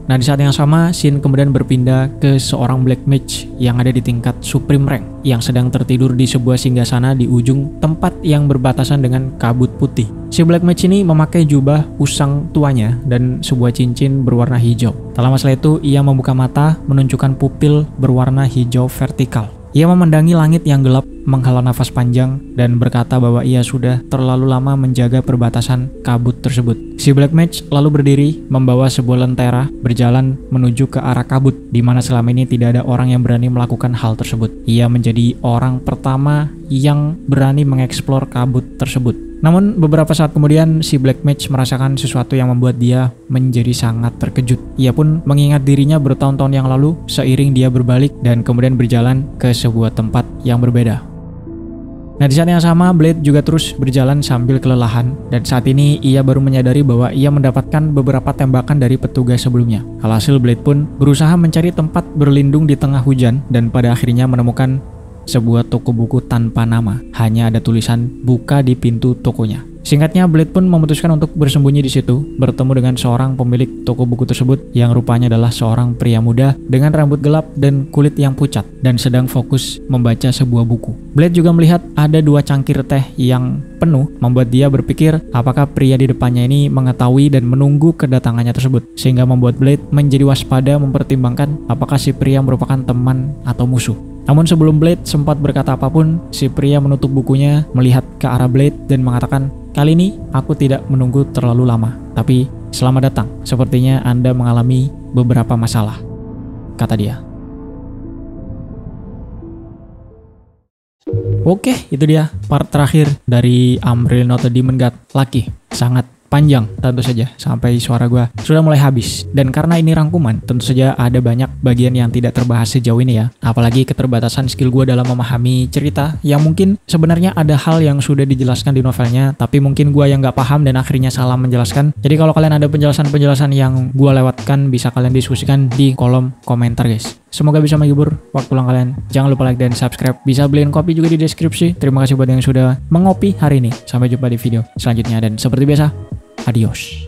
Nah, di saat yang sama, Shin kemudian berpindah ke seorang Black Mage yang ada di tingkat Supreme Rank yang sedang tertidur di sebuah singgasana di ujung tempat yang berbatasan dengan kabut putih. Si Black Mage ini memakai jubah usang tuanya dan sebuah cincin berwarna hijau. Tak lama setelah itu, ia membuka mata menunjukkan pupil berwarna hijau vertikal. Ia memandangi langit yang gelap, menghela nafas panjang, dan berkata bahwa ia sudah terlalu lama menjaga perbatasan kabut tersebut. Si Black Mage lalu berdiri, membawa sebuah lentera, berjalan menuju ke arah kabut, di mana selama ini tidak ada orang yang berani melakukan hal tersebut. Ia menjadi orang pertama yang berani mengeksplor kabut tersebut. Namun beberapa saat kemudian si Black Mage merasakan sesuatu yang membuat dia menjadi sangat terkejut. Ia pun mengingat dirinya bertahun-tahun yang lalu seiring dia berbalik dan kemudian berjalan ke sebuah tempat yang berbeda. Nah, di saat yang sama Blade juga terus berjalan sambil kelelahan, dan saat ini ia baru menyadari bahwa ia mendapatkan beberapa tembakan dari petugas sebelumnya. Alhasil Blade pun berusaha mencari tempat berlindung di tengah hujan dan pada akhirnya menemukan sebuah toko buku tanpa nama. Hanya ada tulisan buka di pintu tokonya. Singkatnya, Blade pun memutuskan untuk bersembunyi di situ, bertemu dengan seorang pemilik toko buku tersebut yang rupanya adalah seorang pria muda dengan rambut gelap dan kulit yang pucat dan sedang fokus membaca sebuah buku. Blade juga melihat ada 2 cangkir teh yang penuh, membuat dia berpikir apakah pria di depannya ini mengetahui dan menunggu kedatangannya tersebut, sehingga membuat Blade menjadi waspada mempertimbangkan apakah si pria merupakan teman atau musuh. Namun sebelum Blade sempat berkata apapun, si pria menutup bukunya, melihat ke arah Blade dan mengatakan, "Kali ini aku tidak menunggu terlalu lama, tapi selamat datang. Sepertinya Anda mengalami beberapa masalah," kata dia. Oke, itu dia part terakhir dari Umbrella Not a Demon God Lucky. Sangat panjang tentu saja, sampai suara gue sudah mulai habis. Dan karena ini rangkuman, tentu saja ada banyak bagian yang tidak terbahas sejauh ini ya. Apalagi keterbatasan skill gue dalam memahami cerita yang mungkin sebenarnya ada hal yang sudah dijelaskan di novelnya, tapi mungkin gue yang gak paham dan akhirnya salah menjelaskan. Jadi kalau kalian ada penjelasan-penjelasan yang gue lewatkan, bisa kalian diskusikan di kolom komentar guys. Semoga bisa menghibur waktu luang kalian. Jangan lupa like dan subscribe. Bisa beliin kopi juga di deskripsi. Terima kasih buat yang sudah mengopi hari ini. Sampai jumpa di video selanjutnya dan seperti biasa, adios.